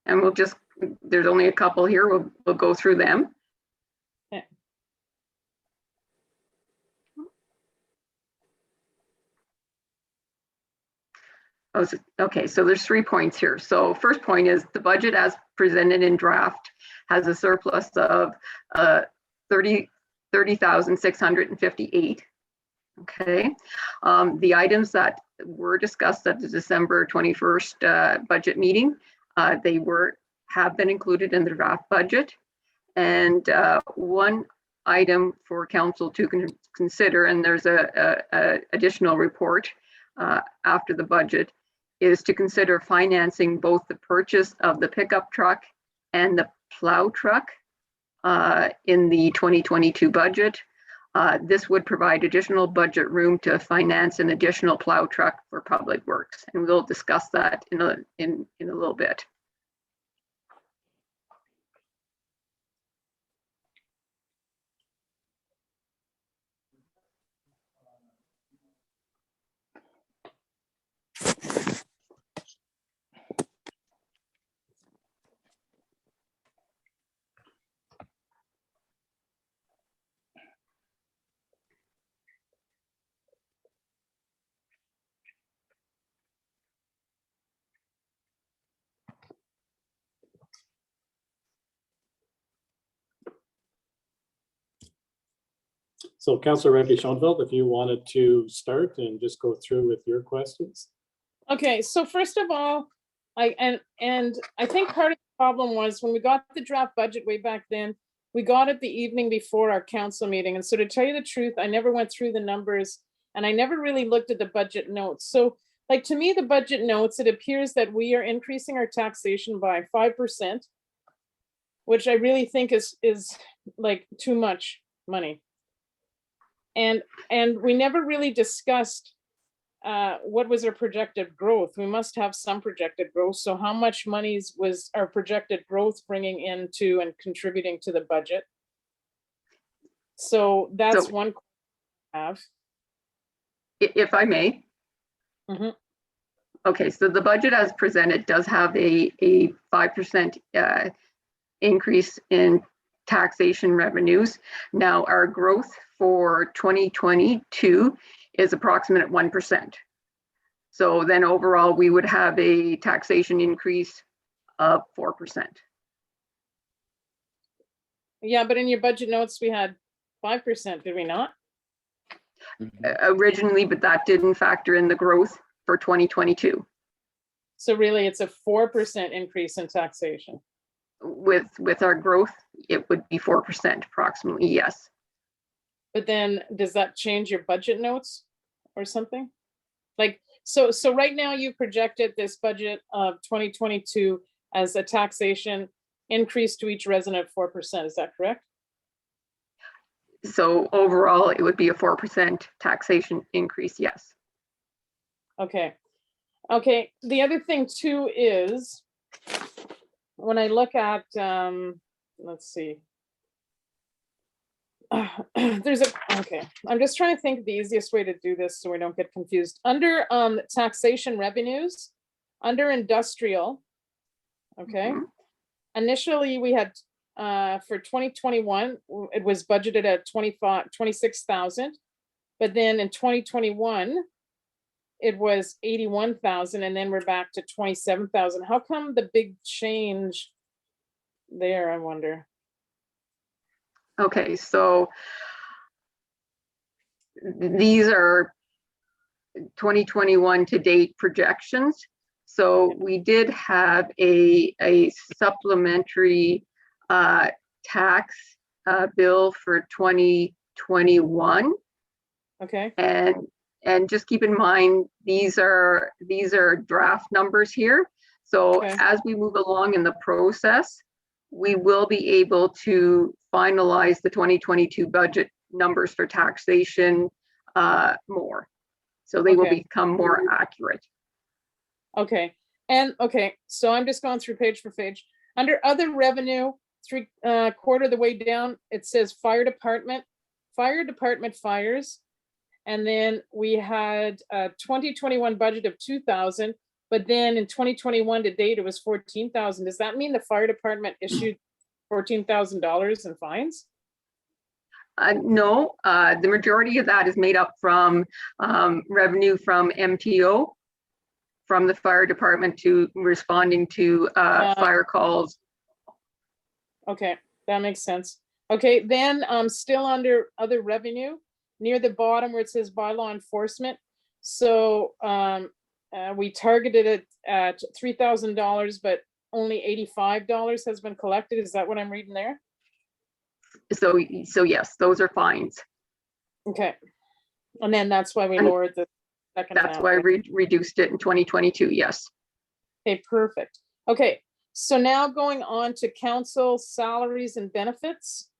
And there's only a couple here, we'll go through them. Okay. Okay, so there's 3 points here. So first point is the budget as presented in draft has a surplus of 30,658. Okay, the items that were discussed at the December 21st budget meeting, they have been included in the draft budget. And one item for council to consider, and there's a additional report after the budget, is to consider financing both the purchase of the pickup truck and the plow truck in the 2022 budget. This would provide additional budget room to finance an additional plow truck for public works, and we'll discuss that in a little bit. So Councillor Rebbe Schoenfeld, if you wanted to start and just go through with your questions. Okay, so first of all, I think part of the problem was when we got the draft budget way back then, we got it the evening before our council meeting. And so to tell you the truth, I never went through the numbers and I never really looked at the budget notes. So like to me, the budget notes, it appears that we are increasing our taxation by 5%, which I really think is like too much money. And we never really discussed what was our projected growth. We must have some projected growth. So how much monies was our projected growth bringing into and contributing to the budget? So that's So- one I have. If I may. Mhm. Okay, so the budget as presented does have a 5% increase in taxation revenues. Now, our growth for 2022 is approximate 1%. So then overall, we would have a taxation increase of 4%. Yeah, but in your budget notes, we had 5%, did we not? Originally, but that didn't factor in the growth for 2022. So really, it's a 4% increase in taxation. With our growth, it would be 4% approximately, yes. But then does that change your budget notes or something? Like, so right now you projected this budget of 2022 as a taxation increase to each resident of 4%, is that correct? So overall, it would be a 4% taxation increase, yes. Okay. Okay, the other thing too is when I look at, let's see. Okay, I'm just trying to think of the easiest way to do this so we don't get confused. Under taxation revenues, under industrial, okay? Mhm. Initially, we had, for 2021, it was budgeted at 26,000. But then in 2021, it was 81,000, and then we're back to 27,000. How come the big change there, I wonder? Okay, so these are 2021 to date projections. So we did have a supplementary tax bill for 2021. Okay, And just keep in mind, these are draft numbers here. So Okay. as we move along in the process, we will be able to finalize the 2022 budget numbers for taxation more. So they will Okay. become more accurate. okay. And, okay, so I'm just going through page for page. Under other revenue, quarter of the way down, it says fire department fires. And then we had a 2021 budget of 2,000, but then in 2021 to date, it was 14,000. Does that mean the fire department issued $14,000 in fines? No, the majority of that is made up from revenue from MTO, from the fire department to responding to fire calls. Okay, that makes sense. Okay, then still under other revenue, near the bottom where it says bylaw enforcement. So we targeted it at $3,000, but only $85 has been collected. Is that what I'm reading there? So yes, those are fines. Okay. And then that's why we And lowered the second That's amount. why we reduced it in 2022, yes. Okay, perfect. Okay, so now going on to council salaries and benefits.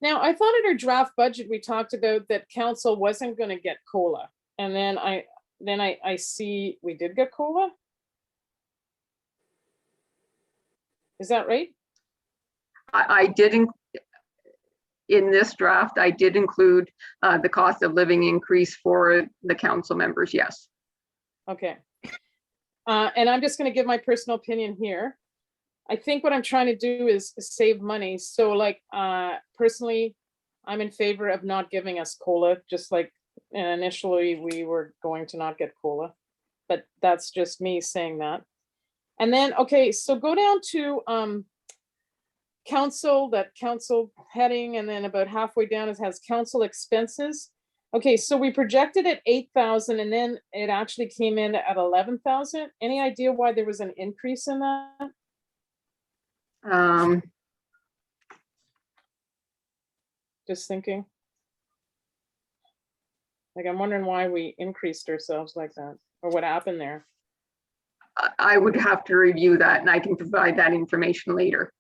Now, I thought in our draft budget, we talked about that council wasn't gonna get COLA. And then I see we did get COLA. Is that right? I didn't, in this draft, I did include the cost of living increase for the council members, yes. Okay. And I'm just gonna give my personal opinion here. I think what I'm trying to do is save money. So like, personally, I'm in favor of not giving us COLA, just like initially we were going to not get COLA. But that's just me saying that. And then, okay, so go down to council, that council heading, and then about halfway down it has council expenses. Okay, so we projected at 8,000 and then it actually came in at 11,000. Any idea why there was an increase in that? Just thinking. Like, I'm wondering why we increased ourselves like that, or what happened there. I would have to review that and I can provide that information later.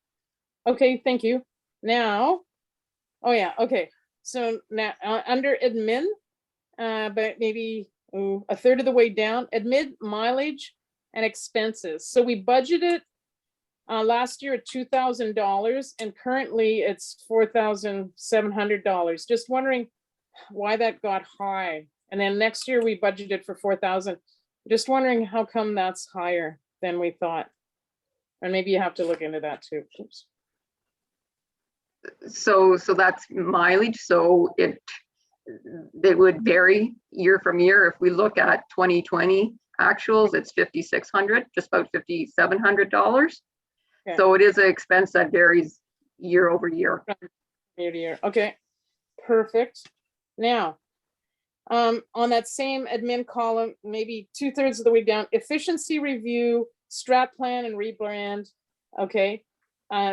Okay, thank you. Now, oh yeah, okay. So now under admin, but maybe a third of the way down, admin mileage and expenses. So we budgeted last year at $2,000 and currently it's $4,700. Just wondering why that got high. And then next year we budgeted for 4,000. Just wondering how come that's higher than we thought. And maybe you have to look into that too. Oops. So that's mileage. So it would vary year from year. If we look at 2020 actuals, it's $5,600, just about $5,700. Okay. So it is an expense that varies year over year. Year to year. Okay, perfect. Now, on that same admin column, maybe 2/3 of the way down, efficiency review, strat plan and rebrand. Okay,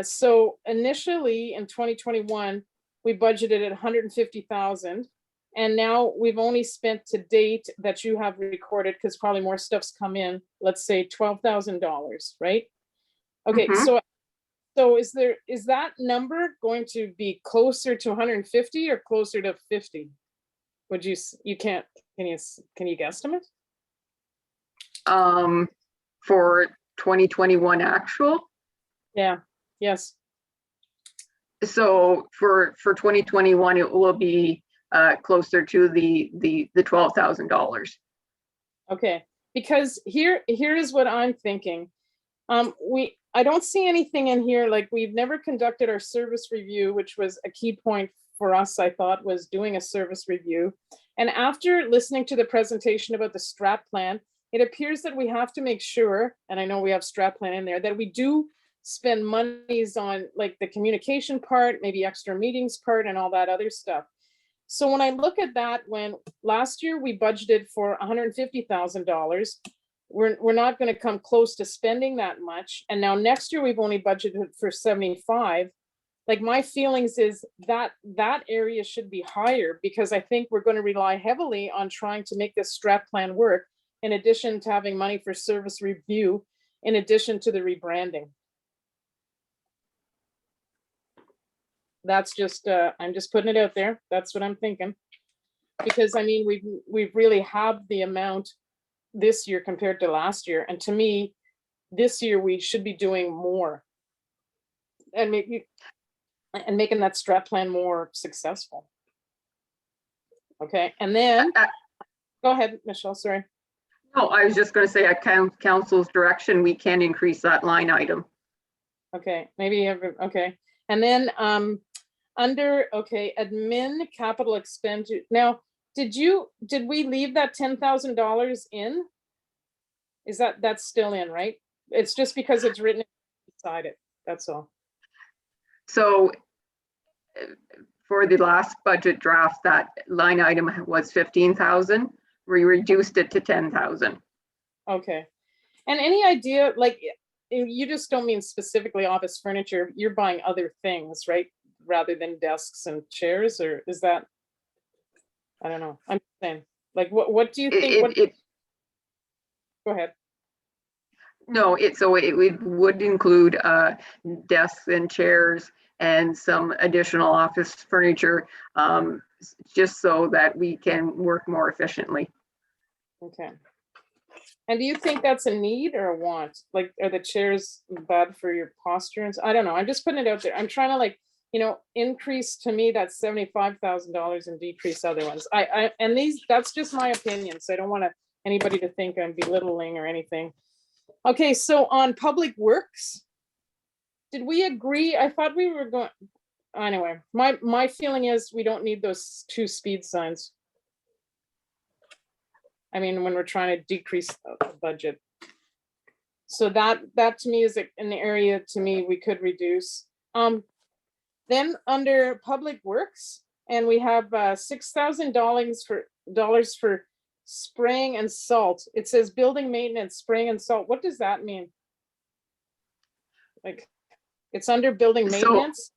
so initially in 2021, we budgeted at 150,000. And now we've only spent to date that you have recorded, because probably more stuff's come in, let's say $12,000, right? Okay, Mhm. so is that number going to be closer to 150 or closer to 50? Would you can you guesstimate? For 2021 actual. Yeah, yes. So for 2021, it will be closer to the $12,000. Okay, because here is what I'm thinking. I don't see anything in here, like we've never conducted our service review, which was a key point for us, I thought, was doing a service review. And after listening to the presentation about the strat plan, it appears that we have to make sure, and I know we have strat plan in there, that we do spend monies on like the communication part, maybe extra meetings part and all that other stuff. So when I look at that, when last year we budgeted for $150,000, we're not going to come close to spending that much. And now next year we've only budgeted for 75. Like my feelings is that area should be higher, because I think we're going to rely heavily on trying to make this strat plan work, in addition to having money for service review, in addition to the rebranding. That's just, I'm just putting it out there. That's what I'm thinking. Because I mean, we've really have the amount this year compared to last year. And to me, this year we should be doing more and making that strat plan more successful. Okay, and then, go ahead, Michelle, sorry. No, I was just going to say at council's direction, we can increase that line item. Okay, maybe, okay. And then under, okay, admin capital expenditure. Now, did we leave that $10,000 in? Is that's still in, right? It's just because it's written beside it, that's all. So for the last budget draft, that line item was 15,000. We reduced it to 10,000. Okay. And any idea, like, you just don't mean specifically office furniture, you're buying other things, right? Rather than desks and chairs, or is that, I don't know. I'm saying, like, what do you think? Go ahead. No, it would include desks and chairs and some additional office furniture, just so that we can work more efficiently. Okay. And do you think that's a need or a want? Like, are the chairs bad for your posture? I don't know. I'm just putting it out there. I'm trying to, like, increase, to me, that's $75,000 and decrease other ones. And that's just my opinion. So I don't want anybody to think I'm belittling or anything. Okay, so on public works, did we agree? I thought we were going, anyway, my feeling is we don't need those 2 speed signs. I mean, when we're trying to decrease the budget. So that to me is an area, to me, we could reduce. Then under Public Works, and we have $6,000 for spraying and salt. It says building maintenance, spraying and salt. What does that mean? Like, it's under building So- maintenance?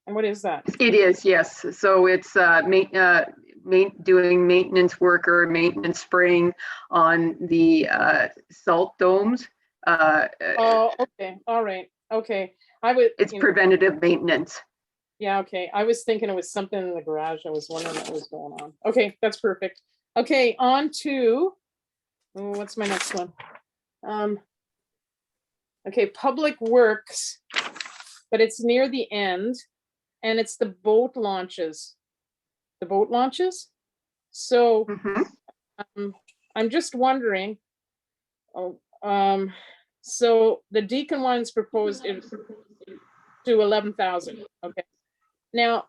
And what is that? It is, yes. So it's doing maintenance work or maintenance spraying on the salt domes. Oh, okay, all right, okay. It's preventative maintenance. Yeah, okay. I was thinking it was something in the garage. I was wondering what was going on. Okay, that's perfect. Okay, on to, what's my next one? Okay, Public Works, but it's near the end, and it's the boat launches. The boat launches? So Mhm. I'm just wondering, so the Deacon one's proposed to 11,000, okay. Now,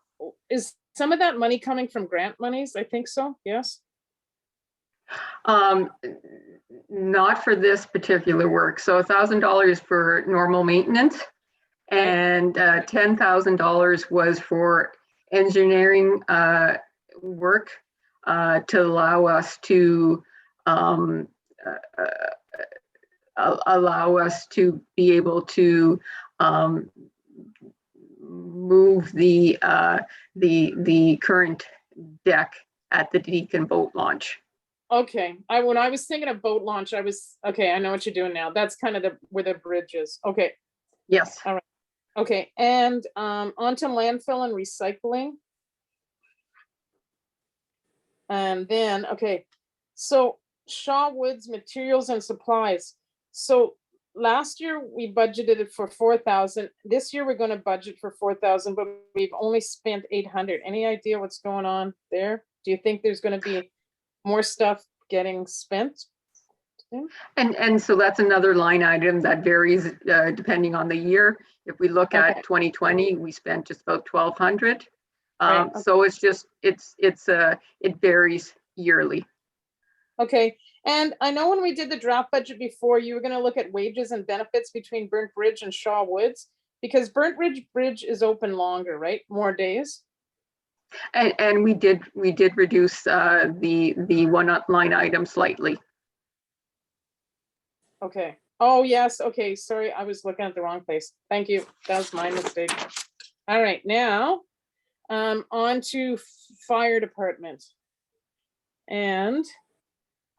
is some of that money coming from grant monies? I think so, yes? Not for this particular work. So $1,000 for normal maintenance, and $10,000 was for engineering work to allow us to be able to move the current deck at the Deacon boat launch. Okay, when I was thinking of boat launch, okay, I know what you're doing now. That's kind of where the bridge is. Okay, Yes. okay, and onto landfill and recycling. And then, okay, so Shaw Woods materials and supplies. So last year we budgeted it for 4,000. This year we're going to budget for 4,000, but we've only spent 800. Any idea what's going on there? Do you think there's going to be more stuff getting spent? And so that's another line item that varies depending on the year. If we look at 2020, we spent just about 1,200. Right, okay. So it's just, it varies yearly. Okay, and I know when we did the draft budget before, you were gonna look at wages and benefits between Burnt Bridge and Shaw Woods, because Burnt Ridge Bridge is open longer, right? More days? And we did reduce the one line item slightly. Okay, oh, yes, okay, sorry, I was looking at the wrong place. Thank you, that was my mistake. All right, now, on to fire department. And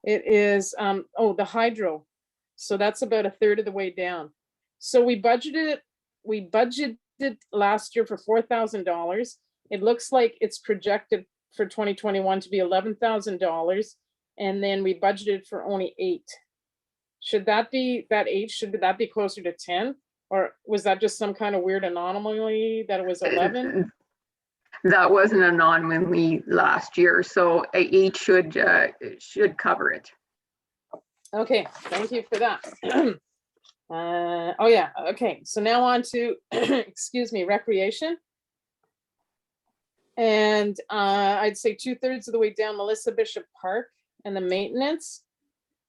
it is, the hydro. So that's about a third of the way down. So we budgeted last year for $4,000. It looks like it's projected for 2021 to be $11,000. And then we budgeted for only 8. Should that be that 8? Should that be closer to 10? Or was that just some kind of weird anomaly that it was 11? That was an anomaly last year, so 8 should cover it. Okay, thank you for that. Oh yeah, okay, so now on to, excuse me, recreation. And I'd say 2/3 of the way down, Melissa Bishop Park and the maintenance.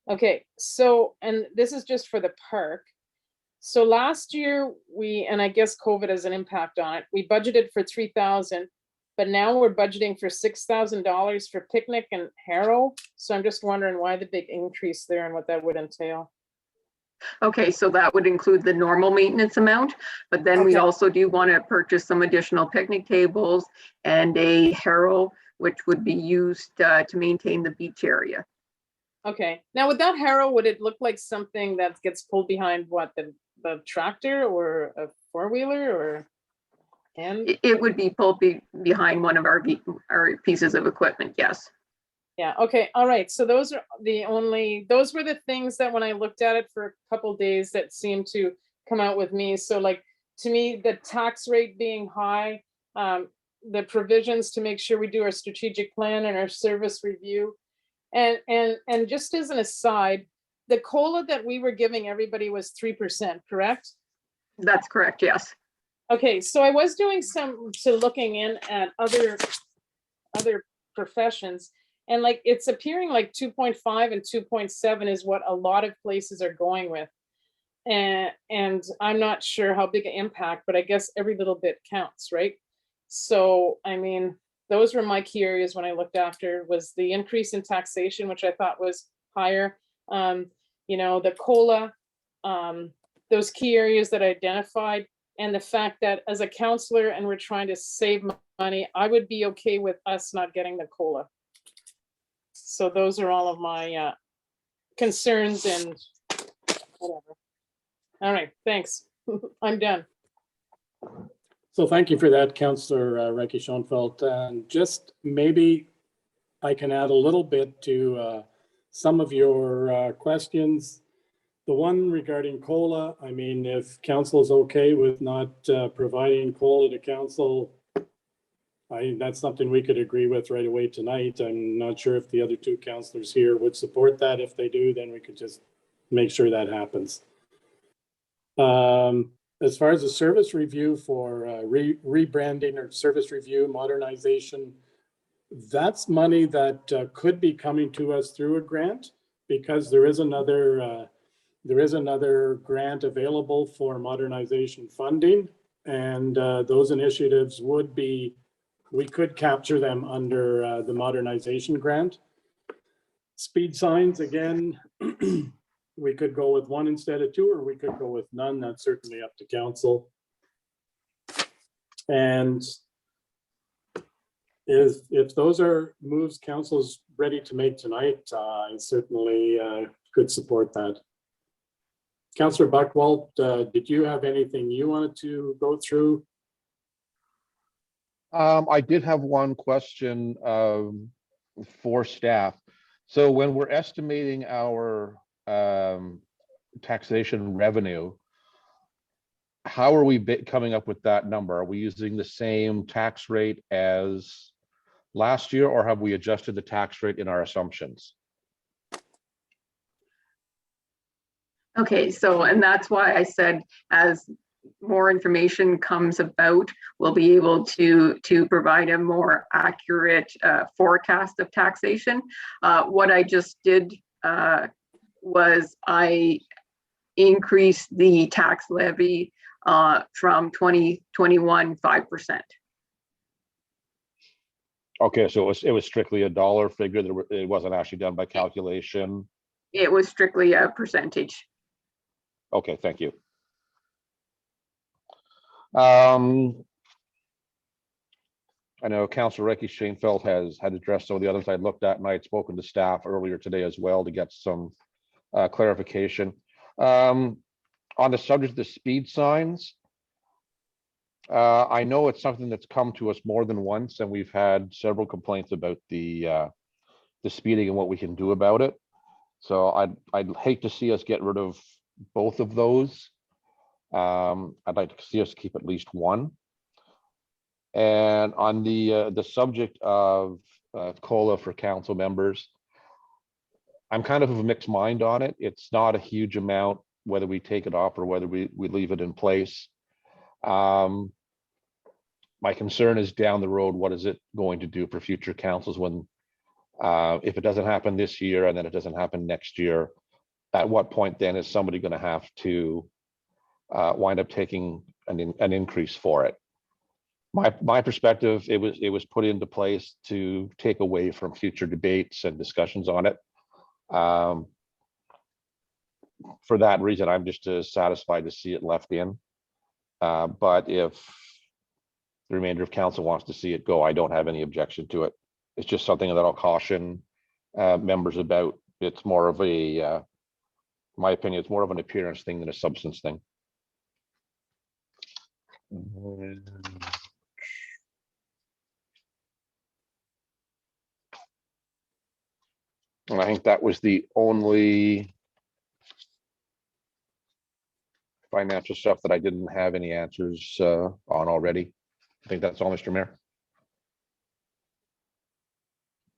Okay, so, and this is just for the park. So last year and I guess COVID has an impact on it, we budgeted for 3,000, but now we're budgeting for $6,000 for picnic and Harrow. So I'm just wondering why the big increase there and what that would entail. Okay, so that would include the normal maintenance amount, but then we Okay. also do want to purchase some additional picnic tables and a harrow, which would be used to maintain the beach area. Okay, now with that Harrow, would it look like something that gets pulled behind what, the tractor or a 4-wheeler or? And It would be pulled behind one of our pieces of equipment, yes. yeah, okay, all right, so those were the things that when I looked at it for a couple days that seemed to come out with me. So like, to me, the tax rate being high, the provisions to make sure we do our strategic plan and our service review. And just as an aside, the COLA that we were giving everybody was 3%, correct? That's correct, yes. Okay, so I was doing looking in at other professions, and like it's appearing like 2.5 and 2.7 is what a lot of places are going with. And I'm not sure how big an impact, but I guess every little bit counts, right? So, I mean, those were my key areas when I looked after, was the increase in taxation, which I thought was higher. The COLA, those key areas that I identified, and the fact that as a counselor and we're trying to save money, I would be okay with us not getting the COLA. So those are all of my concerns and whatever. All right, thanks. I'm done. So thank you for that, Councillor Reckie Schoenfeld. And just maybe I can add a little bit to some of your questions. The one regarding COLA, I mean, if council is okay with not providing COLA to council, that's something we could agree with right away tonight. I'm not sure if the other two councillors here would support that. If they do, then we could just make sure that happens. As far as the service review for rebranding or service review modernization, that's money that could be coming to us through a grant, because there is another grant available for modernization funding, and those initiatives would be, we could capture them under the modernization grant. Speed signs, again, we could go with one instead of two, or we could go with none. That's certainly up to council. And if those are moves council's ready to make tonight, I certainly could support that. Councillor Buckwald, did you have anything you wanted to go through? I did have one question for staff. So when we're estimating our taxation revenue, how are we coming up with that number? Are we using the same tax rate as last year, or have we adjusted the tax rate in our assumptions? Okay, so, and that's why I said, as more information comes about, we'll be able to provide a more accurate forecast of taxation. What I just did was I increased the tax levy from 2021 5%. Okay, so it was strictly a dollar figure. It wasn't actually done by calculation. It was strictly a percentage. Okay, thank you. I know Councillor Reckie Schoenfeld had addressed some of the others I looked at, and I had spoken to staff earlier today as well to get some clarification. On the subject of the speed signs, I know it's something that's come to us more than once, and we've had several complaints about the speeding and what we can do about it. So I'd hate to see us get rid of both of those. I'd like to see us keep at least one. And on the subject of COLA for council members, I'm kind of a mixed mind on it. It's not a huge amount, whether we take it off or whether we leave it in place. My concern is down the road, what is it going to do for future councils when, if it doesn't happen this year and then it doesn't happen next year, at what point then is somebody going to have to wind up taking an increase for it? My perspective, it was put into place to take away from future debates and discussions on it. For that reason, I'm just satisfied to see it left in. But if the remainder of council wants to see it go, I don't have any objection to it. It's just something that I'll caution members about. It's more of a, my opinion, it's more of an appearance thing than a substance thing. And I think that was the only financial stuff that I didn't have any answers on already. I think that's all, Mr. Mayor.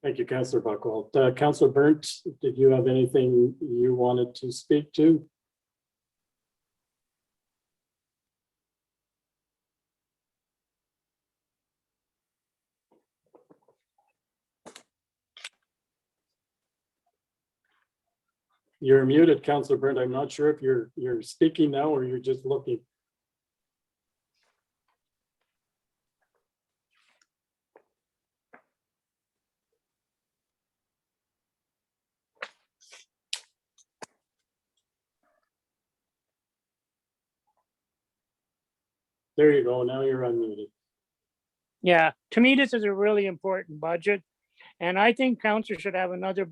Thank you, Councillor Buckwald. Councillor Burnt, did you have anything you wanted to speak to? You're muted, Councillor Burnt. I'm not sure if you're speaking now or you're just looking. There you go. Now you're unmuted. Yeah, to me, this is a really important budget. And I think council should have another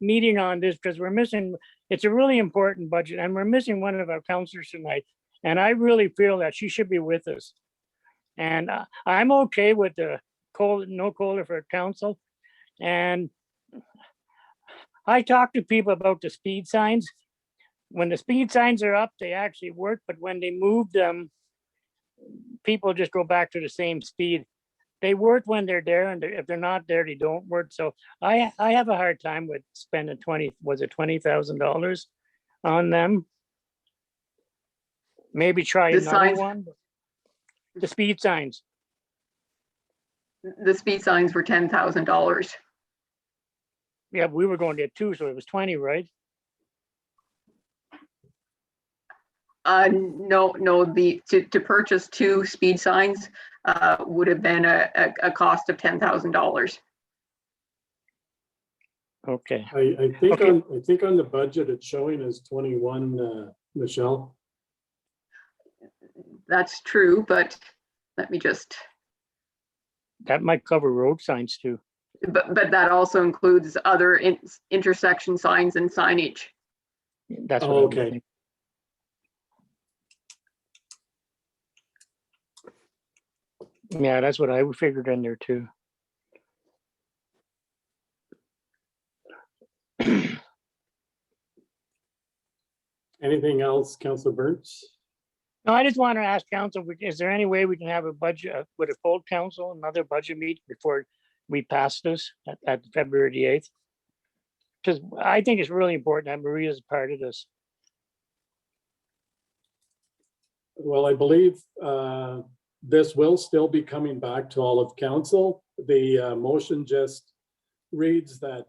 meeting on this because we're missing, it's a really important budget and we're missing one of our councilors tonight. And I really feel that she should be with us. And I'm okay with the no COLA for council. And I talk to people about the speed signs. When the speed signs are up, they actually work, but when they move them, people just go back to the same speed. They work when they're there, and if they're not there, they don't work. So I have a hard time with spending $20,000 on them. Maybe try The another signs- one. The speed signs. The speed signs were $10,000. Yeah, we were going to get two, so it was 20, right? No, to purchase 2 speed signs would have been a cost of $10,000. Okay. I think Okay. I think on the budget it's showing as 21, Michelle. That's true, but let me just, That might cover road signs too. but that also includes other intersection signs and signage. That's Oh, what I was okay. thinking. Yeah, that's what I figured in there too. Anything else, Councillor Burns? No, I just want to ask council, is there any way we can have a budget with a full council, another budget meet before we pass this at February the 8th? Because I think it's really important that Maria's part of this. Well, I believe this will still be coming back to all of council. The motion just reads that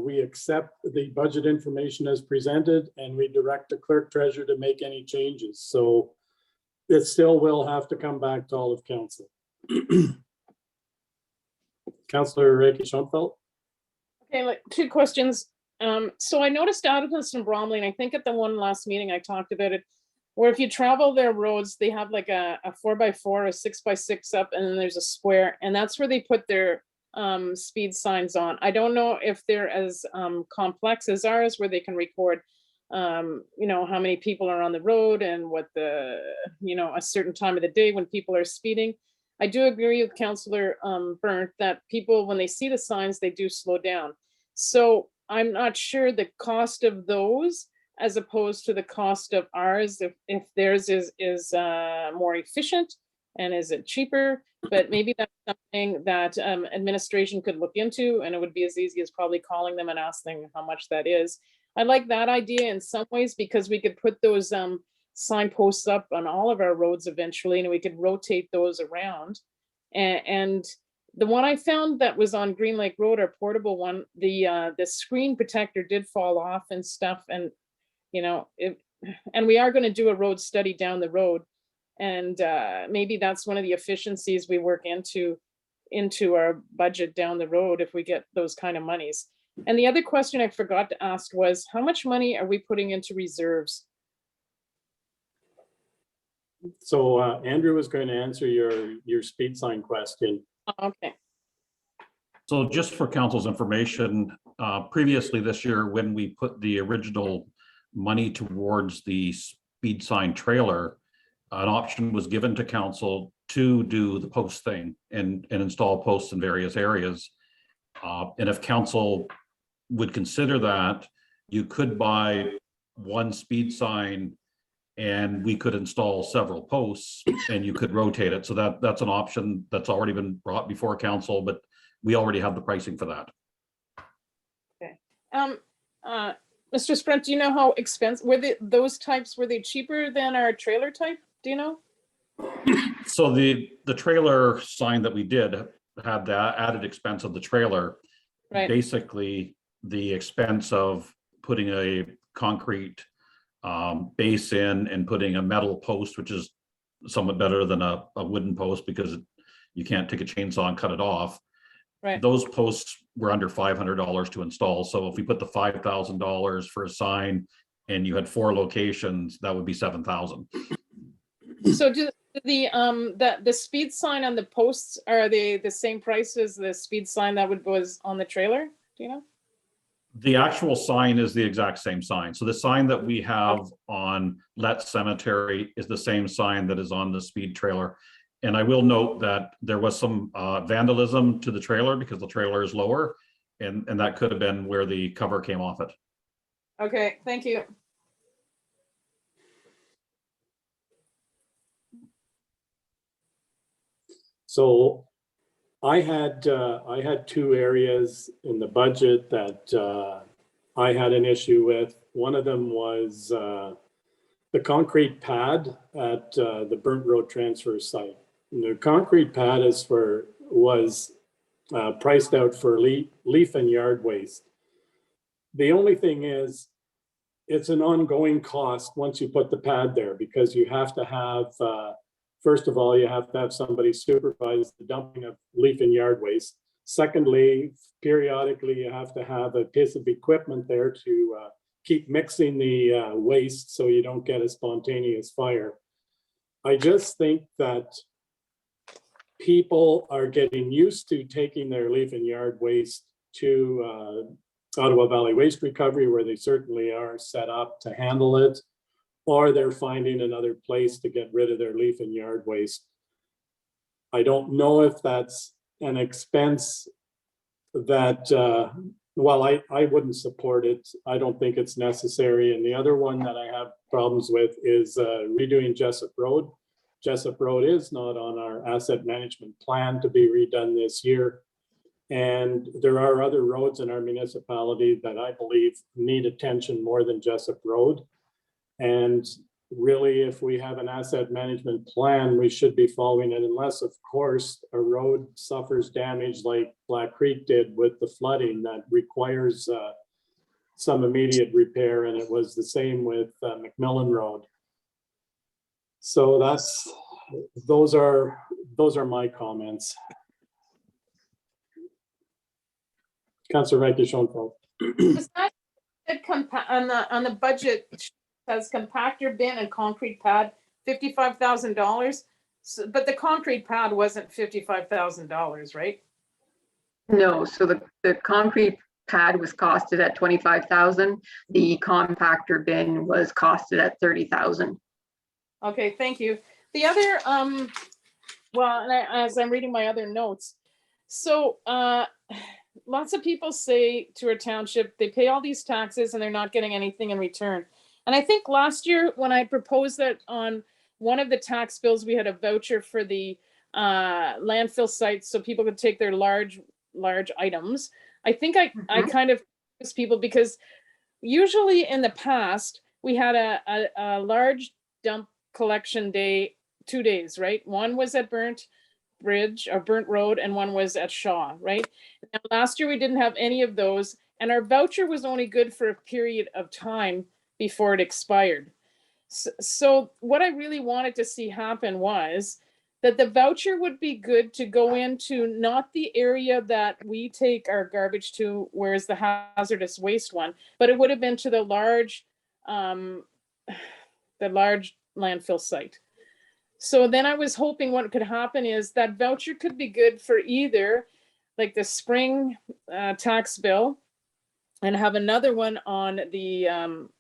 we accept the budget information as presented and we direct the clerk treasurer to make any changes. So it still will have to come back to all of council. Councillor Reiki Schoenfeld? Okay, like 2 questions. So I noticed Adams and Bromley, and I think at the one last meeting I talked about it, where if you travel their roads, they have like a 4x4, a 6x6 up, and then there's a square, and that's where they put their speed signs on. I don't know if they're as complex as ours, where they can record, you know, how many people are on the road and what the, you know, a certain time of the day when people are speeding. I do agree with Councillor Burnt that people, when they see the signs, they do slow down. So I'm not sure the cost of those as opposed to the cost of ours, if theirs is more efficient and is it cheaper, but maybe that's something that administration could look into, and it would be as easy as probably calling them and asking how much that is. I like that idea in some ways because we could put those signposts up on all of our roads eventually, and we could rotate those around. And the one I found that was on Green Lake Road, our portable one, the screen protector did fall off and stuff, and you know, and we are going to do a road study down the road, and maybe that's one of the efficiencies we work into our budget down the road if we get those kind of monies. And the other question I forgot to ask was, how much money are we putting into reserves? So Andrew was going to answer your speed sign question. Okay. So just for council's information, previously this year, when we put the original money towards the speed sign trailer, an option was given to council to do the post thing and install posts in various areas. And if council would consider that, you could buy one speed sign and we could install several posts and you could rotate it. So that's an option that's already been brought before council, but we already have the pricing for that. Okay. Mr. Sprint, do you know how expensive were those types? Were they cheaper than our trailer type? Do you know? So the trailer sign that we did had the added expense of the trailer. Right. Basically, the expense of putting a concrete base in and putting a metal post, which is somewhat better than a wooden post because you can't take a chainsaw and cut it off. Right. Those posts were under $500 to install. So if we put the $5,000 for a sign and you had 4 locations, that would be 7,000. So do the speed sign on the posts, are they the same price as the speed sign that was on the trailer? Do you know? The actual sign is the exact same sign. So the sign that we have on Letts Cemetery is the same sign that is on the speed trailer. And I will note that there was some vandalism to the trailer because the trailer is lower, and that could have been where the cover came off it. Okay, thank you. So I had 2 areas in the budget that I had an issue with. One of them was the concrete pad at the Burnt Road transfer site. And the concrete pad was priced out for leaf and yard waste. The only thing is, it's an ongoing cost once you put the pad there, because you have to have, first of all, you have to have somebody supervise the dumping of leaf and yard waste. Secondly, periodically, you have to have a piece of equipment there to keep mixing the waste so you don't get a spontaneous fire. I just think that people are getting used to taking their leaf and yard waste to Ottawa Valley Waste Recovery, where they certainly are set up to handle it, or they're finding another place to get rid of their leaf and yard waste. I don't know if that's an expense that, well, I wouldn't support it. I don't think it's necessary. And the other one that I have problems with is redoing Jessup Road. Jessup Road is not on our asset management plan to be redone this year. And there are other roads in our municipality that I believe need attention more than Jessup Road. And really, if we have an asset management plan, we should be following it, unless, of course, a road suffers damage like Black Creek did with the flooding that requires some immediate repair. And it was the same with McMillan Road. So those are my comments. Councillor Rankin Schoenfeld. Was that on the budget, has compactor bin and concrete pad $55,000? So, but the concrete pad wasn't $55,000, right? No, so the concrete pad was costed at 25,000. The compactor bin was costed at 30,000. Okay, thank you. The other, well, and as I'm reading my other notes, so lots of people say to a township, they pay all these taxes and they're not getting anything in return. And I think last year when I proposed that on one of the tax bills, we had a voucher for the landfill sites so people could take their large items. I think I kind of confused people, because usually in the past we had a large dump collection day, 2 days, right? One was at Burnt Road and one was at Shaw, right? Now, last year we didn't have any of those, and our voucher was only good for a period of time before it expired. So what I really wanted to see happen was that the voucher would be good to go into not the area that we take our garbage to, whereas the hazardous waste one, but it would have been to the large landfill site. So then I was hoping what could happen is that voucher could be good for either like the spring tax bill and have another one on the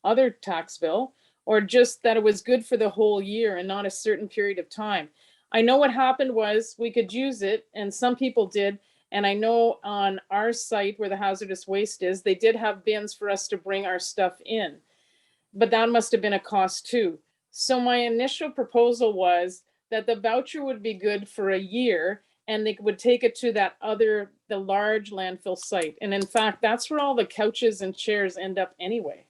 other tax bill, or just that it was good for the whole year and not a certain period of time. I know what happened was we could use it, and some people did. And I know on our site where the hazardous waste is, they did have bins for us to bring our stuff in, but that must have been a cost too. So my initial proposal was that the voucher would be good for a year, and they would take it to the large landfill site. And in fact, that's where all the couches and chairs end up anyway.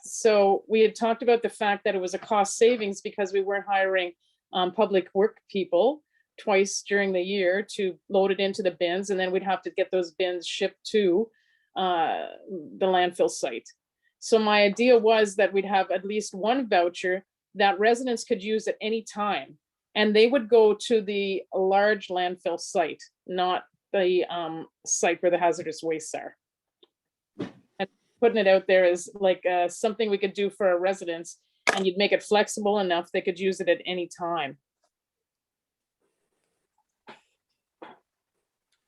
So we had talked about the fact that it was a cost savings because we weren't hiring public work people twice during the year to load it into the bins, and then we'd have to get those bins shipped to the landfill site. So my idea was that we'd have at least one voucher that residents could use at any time. And they would go to the large landfill site, not the site where the hazardous wastes are. And putting it out there is like something we could do for our residents, and you'd make it flexible enough they could use it at any time.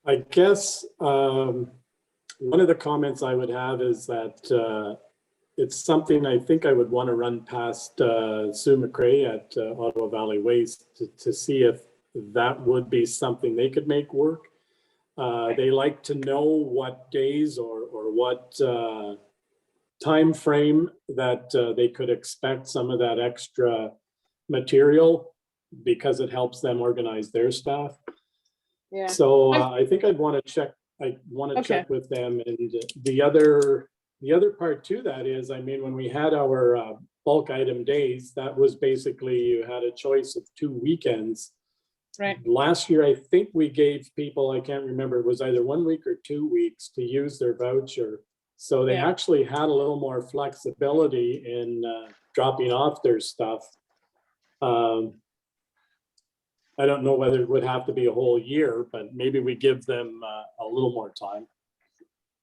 I guess one of the comments I would have is that it's something I think I would want to run past Sue McRae at Ottawa Valley Waste to see if that would be something they could make work. They like to know what days or what time frame that they could expect some of that extra material, because it helps them organize their staff. Yeah. So I think I'd want to check. I want to check with them. And the other part to that is, I mean, when we had our bulk item days, that was basically, you had a choice of 2 weekends. Right. Last year, I think we gave people, I can't remember, it was either 1 week or 2 weeks to use their voucher. So they actually had a little more flexibility in dropping off their stuff. I don't know whether it would have to be a whole year, but maybe we give them a little more time.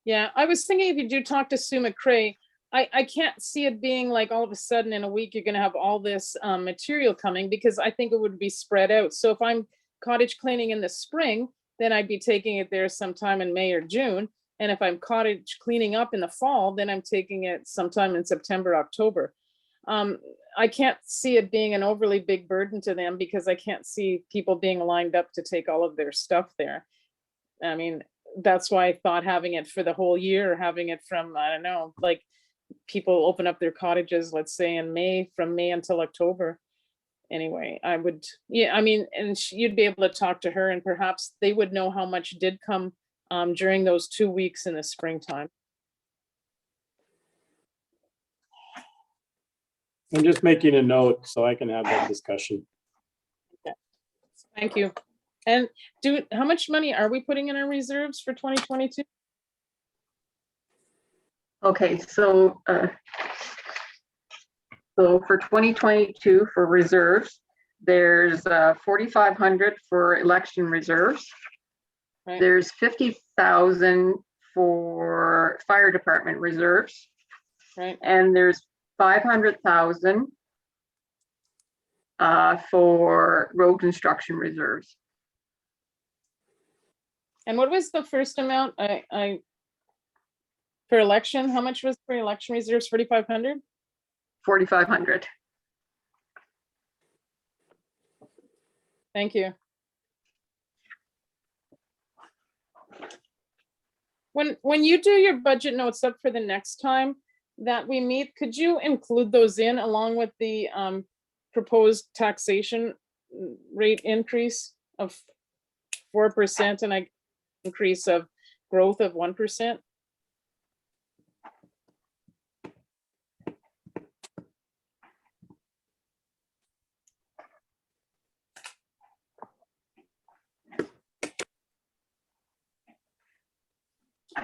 Yeah, I was thinking if you do talk to Sue McRae, I can't see it being like all of a sudden in a week, you're gonna have all this material coming, because I think it would be spread out. So if I'm cottage cleaning in the spring, then I'd be taking it there sometime in May or June. And if I'm cottage cleaning up in the fall, then I'm taking it sometime in September, October. I can't see it being an overly big burden to them, because I can't see people being lined up to take all of their stuff there. I mean, that's why I thought having it for the whole year, or having it from, I don't know, like people open up their cottages, let's say in May, from May until October. Anyway, I would, yeah, I mean, and you'd be able to talk to her, and perhaps they would know how much did come during those 2 weeks in the springtime. I'm just making a note so I can have that discussion. Thank you. And how much money are we putting in our reserves for 2022? Okay, so for 2022 for reserves, there's 4,500 for election reserves. Right. There's 50,000 for fire department reserves. Right. And there's 500,000 for road construction reserves. And what was the first amount? For election, how much was for election reserves? 4,500? 4,500. Thank you. When you do your budget notes up for the next time that we meet, could you include those in along with the proposed taxation rate increase of 4% and an increase of growth of 1%?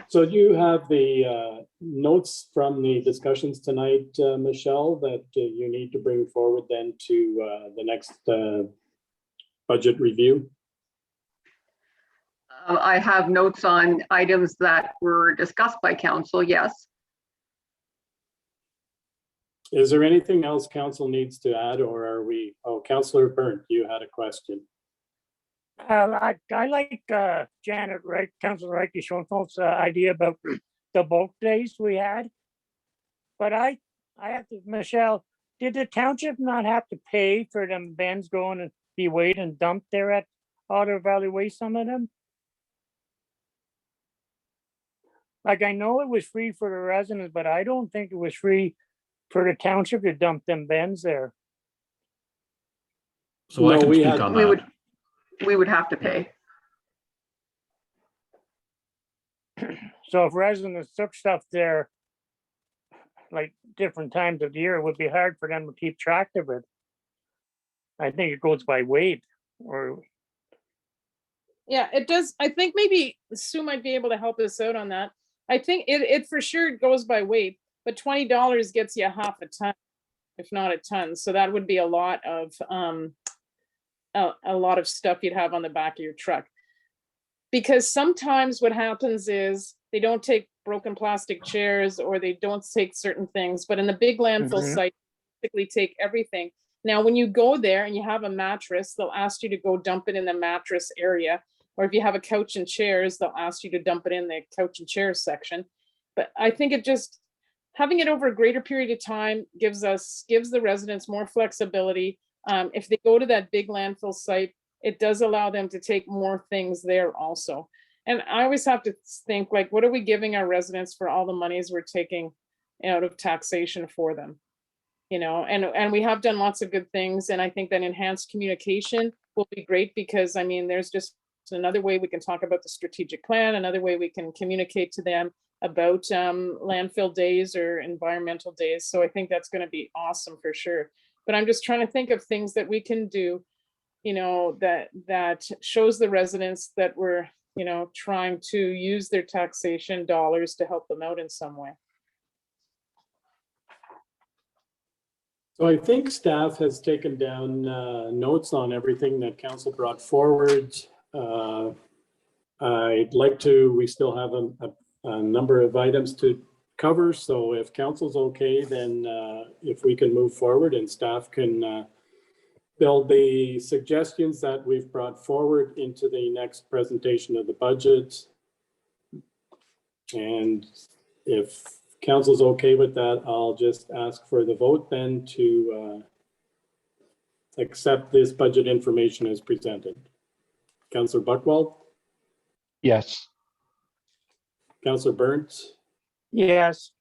So you have the notes from the discussions tonight, Michelle, that you need to bring forward then to the next budget review? I have notes on items that were discussed by council, yes. Is there anything else council needs to add, or are we, oh, Councillor Burnt, you had a question. I like Janet Wright, Councilor Wright, Schoenfeld's idea about the bulk days we had. But I have to, Michelle, did the township not have to pay for them bins going and be weighed and dumped there at Ottawa Valley Waste, some of them? Like, I know it was free for the residents, but I don't think it was free for the township to dump them bins there. So I No, can we speak had- on We that. would have to pay. So if residents took stuff there, like different times of the year, it would be hard for them to keep track of it. I think it goes by weight, or Yeah, it does. I think maybe Sue might be able to help us out on that. I think it for sure goes by weight, but $20 gets you half a ton, if not a ton. So that would be a lot of stuff you'd have on the back of your truck. Because sometimes what happens is they don't take broken plastic chairs, or they don't take certain things, but in the big landfill site, typically take everything. Now, when you go there and you have a mattress, they'll ask you to go dump it in the mattress area. Or if you have a couch and chairs, they'll ask you to dump it in the couch and chairs section. But I think it just, having it over a greater period of time gives the residents more flexibility. If they go to that big landfill site, it does allow them to take more things there also. And I always have to think, like, what are we giving our residents for all the monies we're taking out of taxation for them? You know, and we have done lots of good things. And I think that enhanced communication will be great, because I mean, there's just another way we can talk about the strategic plan, another way we can communicate to them about landfill days or environmental days. So I think that's going to be awesome for sure. But I'm just trying to think of things that we can do, you know, that shows the residents that we're, you know, trying to use their taxation dollars to help them out in some way. So I think staff has taken down notes on everything that council brought forward. I'd like to, we still have a number of items to cover. So if council's okay, then if we can move forward and staff can build the suggestions that we've brought forward into the next presentation of the budget. And if council's okay with that, I'll just ask for the vote then to accept this budget information as presented. Councillor Buchwald, Yes. Councillor Burns, Yes.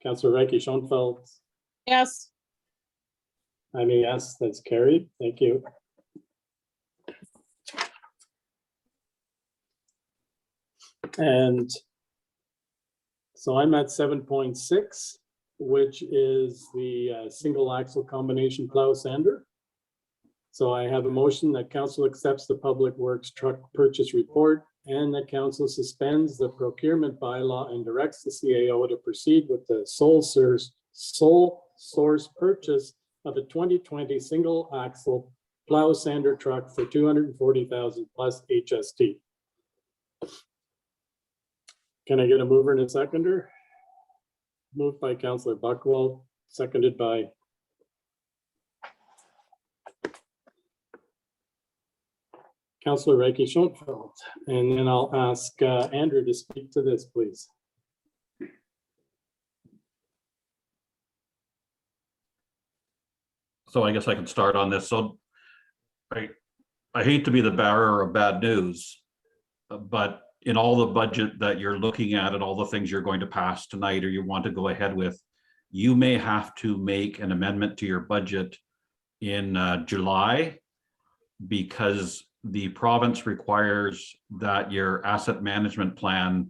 Councillor Reiki Schoenfeld. Yes. I'm a yes, that's carried. Thank you. And so I'm at 7.6, which is the single axle combination plow sander. So I have a motion that council accepts the Public Works truck purchase report, and that council suspends the procurement bylaw and directs the CAO to proceed with the sole source purchase of a 2020 single axle plow sander truck for $240,000 plus HST. Can I get a mover and a seconder? Moved by Councillor Buchwald, seconded by Councillor Reiki Schoenfeld. And then I'll ask Andrew to speak to this, please. So I guess I can start on this. So I hate to be the bearer of bad news, but in all the budget that you're looking at and all the things you're going to pass tonight or you want to go ahead with, you may have to make an amendment to your budget in July, because the province requires that your asset management plan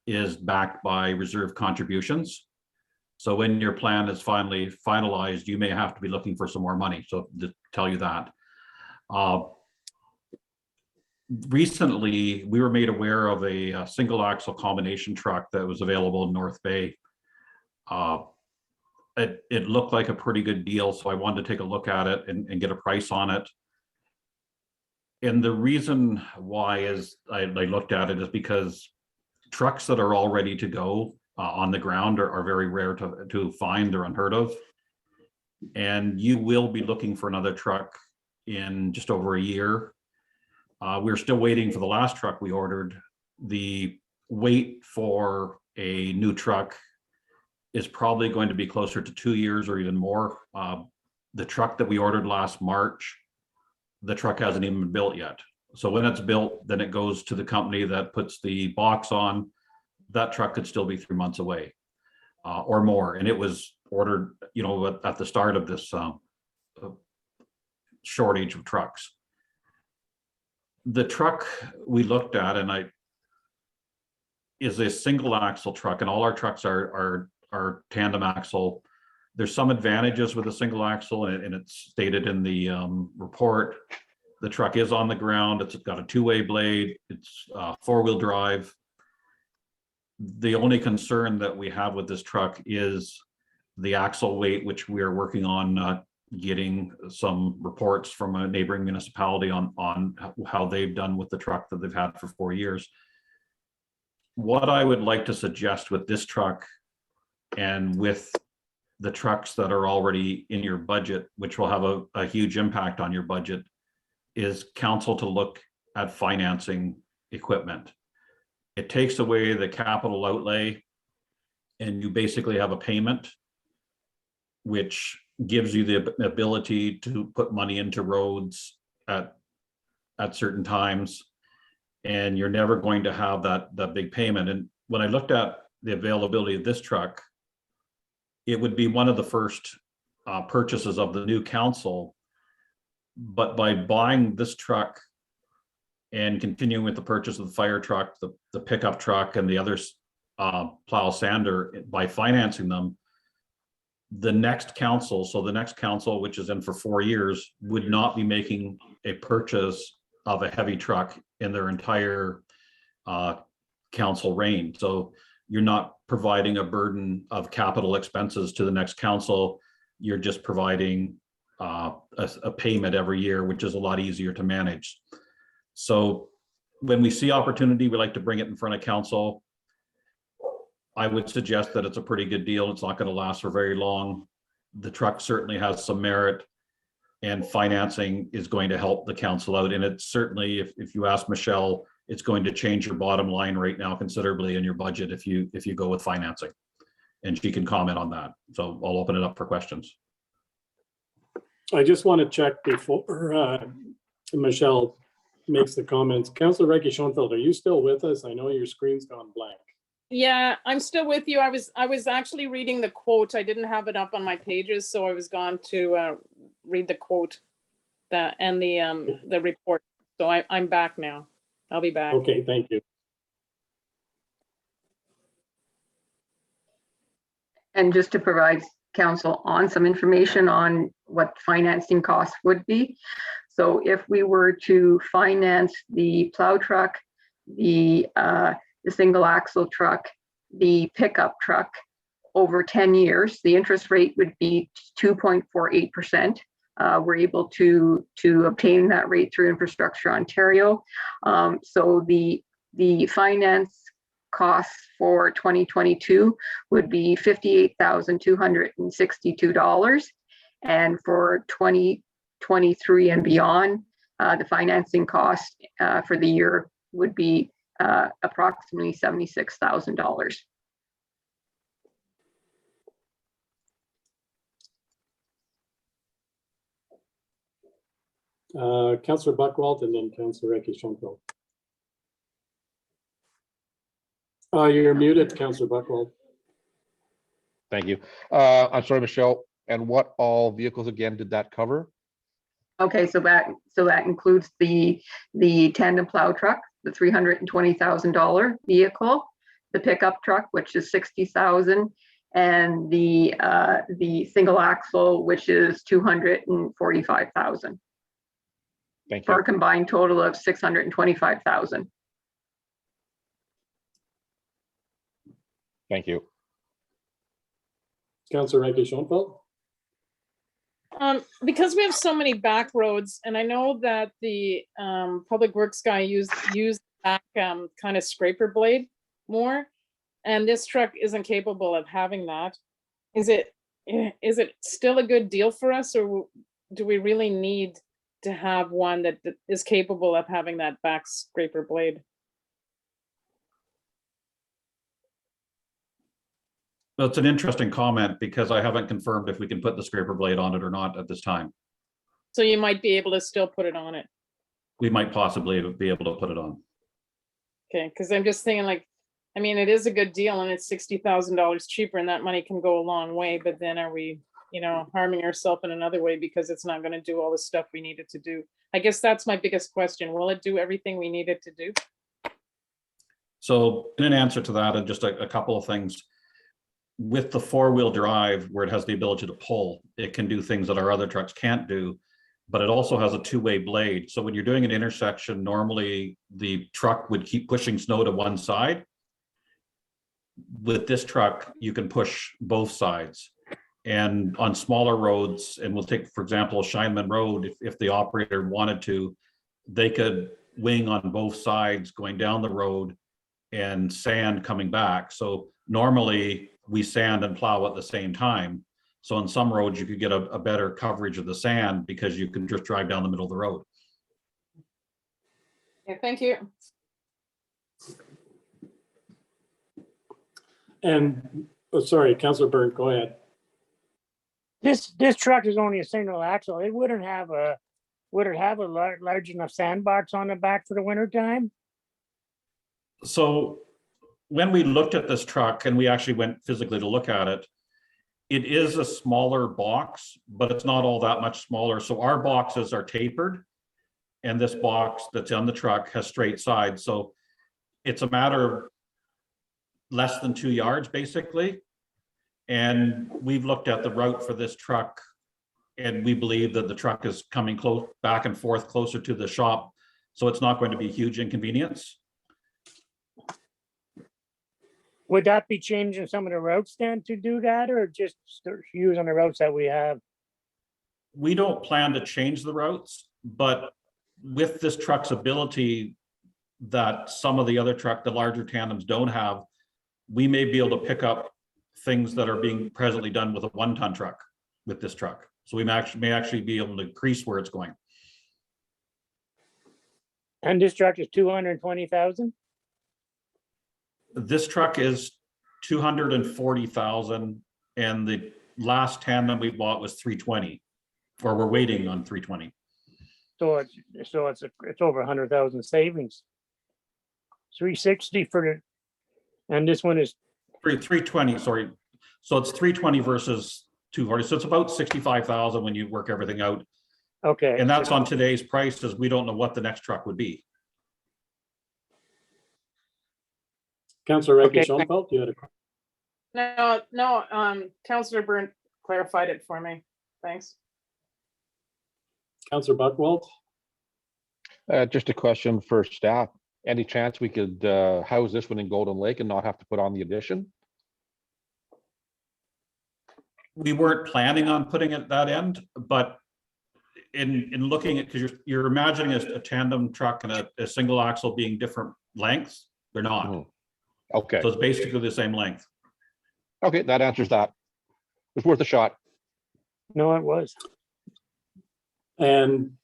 is backed by reserve contributions. So when your plan is finally finalized, you may have to be looking for some more money. So to tell you that. Recently, we were made aware of a single axle combination truck that was available in North Bay. It looked like a pretty good deal, so I wanted to take a look at it and get a price on it. And the reason why is I looked at it is because trucks that are all ready to go on the ground are very rare to find. They're unheard of. And you will be looking for another truck in just over a year. We're still waiting for the last truck we ordered. The wait for a new truck is probably going to be closer to 2 years or even more. The truck that we ordered last March, the truck hasn't even been built yet. So when it's built, then it goes to the company that puts the box on. That truck could still be 3 months away or more. And it was ordered, you know, at the start of this shortage of trucks. The truck we looked at is a single axle truck, and all our trucks are tandem axle. There's some advantages with a single axle, and it's stated in the report. The truck is on the ground. It's got a two-way blade. It's four-wheel drive. The only concern that we have with this truck is the axle weight, which we are working on getting some reports from a neighboring municipality on how they've done with the truck that they've had for 4 years. What I would like to suggest with this truck and with the trucks that are already in your budget, which will have a huge impact on your budget, is council to look at financing equipment. It takes away the capital outlay and you basically have a payment, which gives you the ability to put money into roads at certain times. And you're never going to have that big payment. And when I looked at the availability of this truck, it would be one of the first purchases of the new council. But by buying this truck and continuing with the purchase of the fire truck, the pickup truck, and the other plow sander, by financing them, the next council, so the next council, which is in for 4 years, would not be making a purchase of a heavy truck in their entire council reign. So you're not providing a burden of capital expenses to the next council. You're just providing a payment every year, which is a lot easier to manage. So when we see opportunity, we like to bring it in front of council. I would suggest that it's a pretty good deal. It's not going to last for very long. The truck certainly has some merit, and financing is going to help the council out. And it's certainly, if you ask Michelle, it's going to change your bottom line right now considerably in your budget if you go with financing. And she can comment on that. So I'll open it up for questions. I just want to check before Michelle makes the comments. Councillor Recchi Schoenfeld, are you still with us? I know your screen's gone blank. Yeah, I'm still with you. I was actually reading the quote. I didn't have it up on my pages, so I was gone to read the quote and the report. So I'm back now. I'll be back. Okay, thank you. And just to provide council on some information on what financing costs would be. So if we were to finance the plow truck, the single axle truck, the pickup truck over 10 years, the interest rate would be 2.48%. We're able to obtain that rate through Infrastructure Ontario. So the finance costs for 2022 would be $58,262. And for 2023 and beyond, the financing cost for the year would be approximately $76,000. Councillor Buckwald and then Councillor Recchi Schoenfeld. You're muted, Councillor Buckwald. Thank you. I'm sorry, Michelle. And what all vehicles again did that cover? Okay, so that includes the tandem plow truck, the $320,000 vehicle, the pickup truck, which is $60,000, and the single axle, which is $245,000. Thank For you. a combined total of $625,000. Thank you. Councillor Recchi Schoenfeld. Because we have so many back roads, and I know that the public works guy used back kind of scraper blade more, and this truck isn't capable of having that. Is it still a good deal for us, or do we really need to have one that is capable of having that back scraper blade? That's an interesting comment because I haven't confirmed if we can put the scraper blade on it or not at this time. So you might be able to still put it on it. We might possibly be able to put it on. Okay, because I'm just thinking, like, I mean, it is a good deal and it's $60,000 cheaper, and that money can go a long way, but then are we, harming ourselves in another way because it's not going to do all the stuff we need it to do? I guess that's my biggest question. Will it do everything we need it to do? So in answer to that, and just a couple of things. With the four-wheel drive, where it has the ability to pull, it can do things that our other trucks can't do, but it also has a two-way blade. So when you're doing an intersection, normally the truck would keep pushing snow to one side. with this truck, you can push both sides. And on smaller roads, and we'll take, for example, Shineman Road, if the operator wanted to, they could wing on both sides going down the road and sand coming back. So normally we sand and plow at the same time. So on some roads, you could get a better coverage of the sand because you can just drive down the middle of the road. Yeah, thank you. And, oh, sorry, Councillor Byrne, go ahead. This truck is only a single axle. It wouldn't have a, would it have a large enough sandbox on the back for the winter time? So when we looked at this truck and we actually went physically to look at it, it is a smaller box, but it's not all that much smaller. So our boxes are tapered and this box that's on the truck has straight sides. So it's a matter of less than 2 yards basically. And we've looked at the route for this truck and we believe that the truck is coming close back and forth closer to the shop. So it's not going to be a huge inconvenience. Would that be changing some of the routes then to do that, or just use on the routes that we have? We don't plan to change the routes, but with this truck's ability that some of the other the larger tandems don't have, we may be able to pick up things that are being presently done with a 1-ton truck with this truck. So we may actually be able to increase where it's going. And this truck is 220,000? This truck is 240,000 and the last tandem we bought was 320, or we're waiting on 320. So it's over 100,000 savings. 360 for the, and this one is 320, sorry. So it's 320 versus 240. So it's about 65,000 when you work everything out. okay. And that's on today's prices. We don't know what the next truck would be. Councillor Okay. Reggie-Schoenfeld, you had a No, Councillor Byrne clarified it for me. Thanks. Councillor Buckwald? Just a question for staff. Any chance we could house this one in Golden Lake and not have to put on the addition? We weren't planning on putting it at that end, but in looking at, because you're imagining a tandem truck and a single axle being different lengths, they're not. Mhm. Okay, So it's basically the same length. okay, that answers that. It's worth a shot. No, it was. And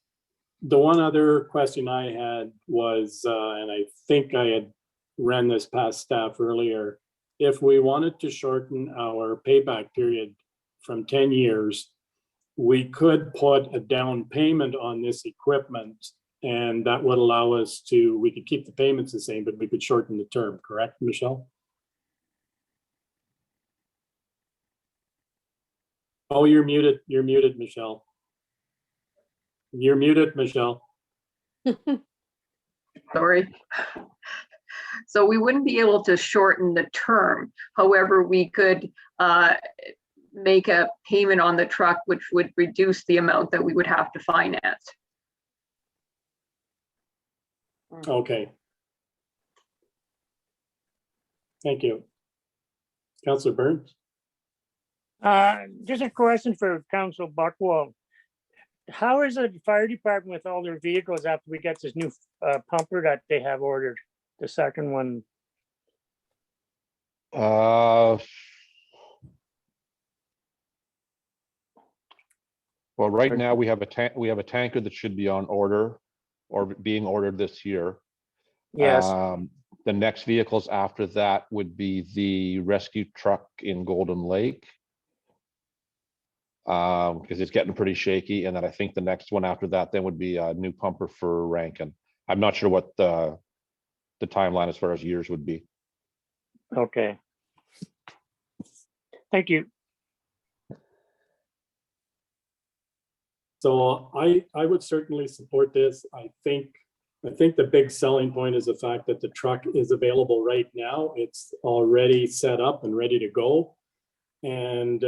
the one other question I had was, and I think I had ran this past staff earlier, if we wanted to shorten our payback period from 10 years, we could put a down payment on this equipment, and that would allow us to, we could keep the payments the same, but we could shorten the term, correct, Michelle? Oh, you're muted, Michelle. You're muted, Michelle. Sorry. So we wouldn't be able to shorten the term. However, we could make a payment on the truck, which would reduce the amount that we would have to finance. Okay. Thank you. Councillor Burns? Just a question for Council Buckwald. How is the fire department with all their vehicles after we get this new pumper that they have ordered, the second one? Well, right now we have a tanker that should be on order or being ordered this year. Yes, The next vehicles after that would be the rescue truck in Golden Lake. Because it's getting pretty shaky. And then I think the next one after that then would be a new pumper for Rankin. I'm not sure what the timeline as far as years would be. okay. Thank you. So I would certainly support this. I think the big selling point is the fact that the truck is available right now. It's already set up and ready to go. And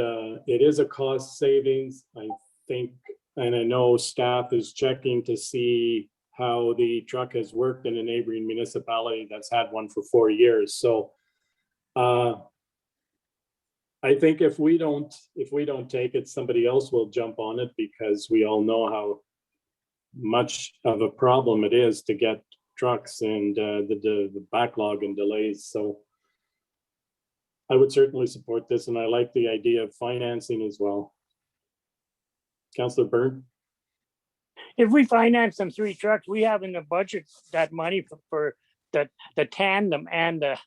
it is a cost savings, I think, and I know staff is checking to see how the truck has worked in a neighboring municipality that's had one for 4 years. So I think if we don't take it, somebody else will jump on it, because we all know how much of a problem it is to get trucks, and the backlog and delays. So I would certainly support this, and I like the idea of financing as well. Councillor Byrne? If we finance them 3 trucks, we have in the budget that money for the tandem and the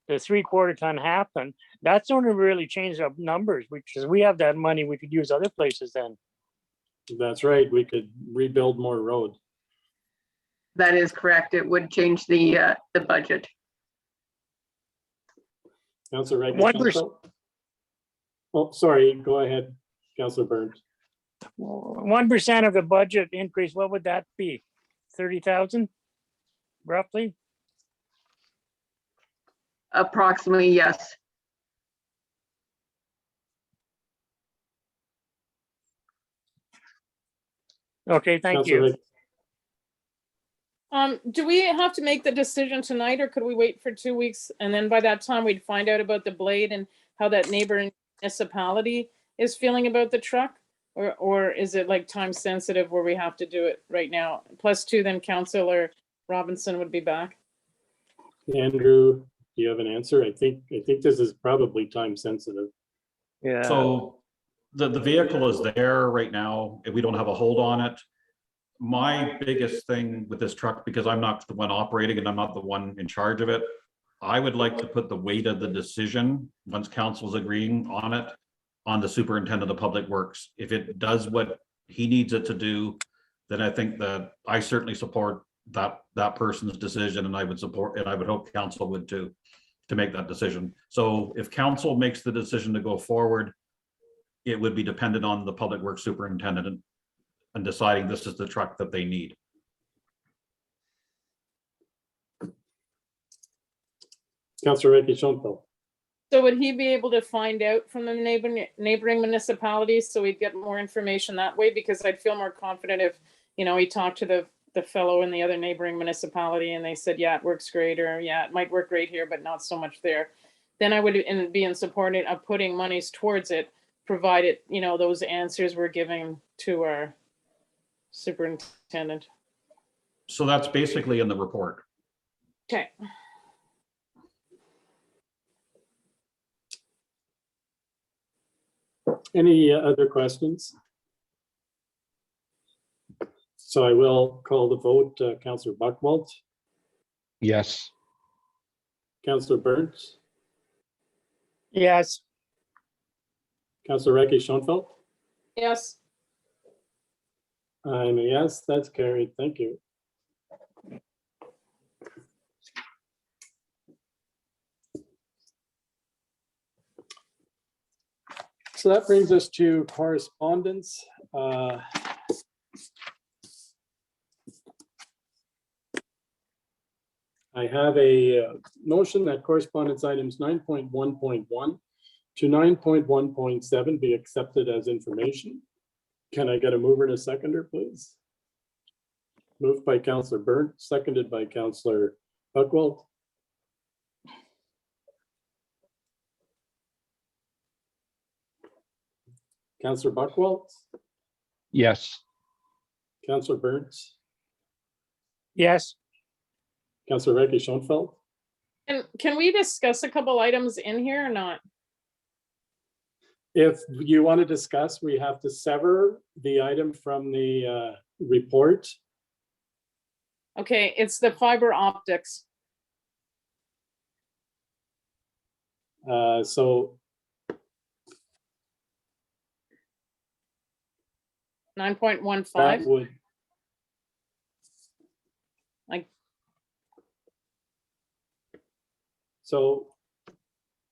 3/4 ton half ton. That's going to really change the numbers, because we have that money we could use other places then. That's right. We could rebuild more road. That is correct. It would change the budget. Councillor Wright? 1%. Oh, sorry. Go ahead, Councillor Burns. 1% of the budget increase, what would that be? 30,000 roughly? Approximately, yes. Okay, thank Councillor you. Wright. Do we have to make the decision tonight, or could we wait for 2 weeks and then by that time we'd find out about the blade and how that neighboring municipality is feeling about the truck? Or is it like time sensitive where we have to do it right now? +2, then Councillor Robinson would be back. Andrew, do you have an answer? I think this is probably time sensitive. Yeah. So the vehicle is there right now, and we don't have a hold on it. My biggest thing with this truck, because I'm not the one operating and I'm not the one in charge of it, I would like to put the weight of the decision, once council's agreeing on it, on the superintendent of public works. If it does what he needs it to do, then I think that I certainly support that person's decision, and I would support, and I would hope council would too, to make that decision. So if council makes the decision to go forward, it would be dependent on the public works superintendent and deciding this is the truck that they need. Councillor Ricky Schoenfeld. So would he be able to find out from the neighboring municipalities, so we'd get more information that way? Because I'd feel more confident if, he talked to the fellow in the other neighboring municipality and they said, yeah, it works great, or yeah, it might work great here, but not so much there. Then I would be in support of putting monies towards it, provided, those answers were given to our superintendent. So that's basically in the report. Okay. Any other questions? So I will call the vote. Councillor Buckwalt, Yes. Councillor Burns, Yes. Councillor Ricky Schoenfeld. Yes. I'm a yes, that's carried. Thank you. So that brings us to correspondence. I have a motion that correspondence items 9.1.1 to 9.1.7 be accepted as information. Can I get a mover and a seconder, please? Moved by Councillor Byrne, seconded by Councillor Buckwalt. Councillor Buckwalt, Yes. Councillor Burns, Yes. Councillor Ricky Schoenfeld. And can we discuss a couple items in here or not? If you want to discuss, we have to sever the item from the report. Okay, it's the fiber optics. So 9.15. that would. Like- So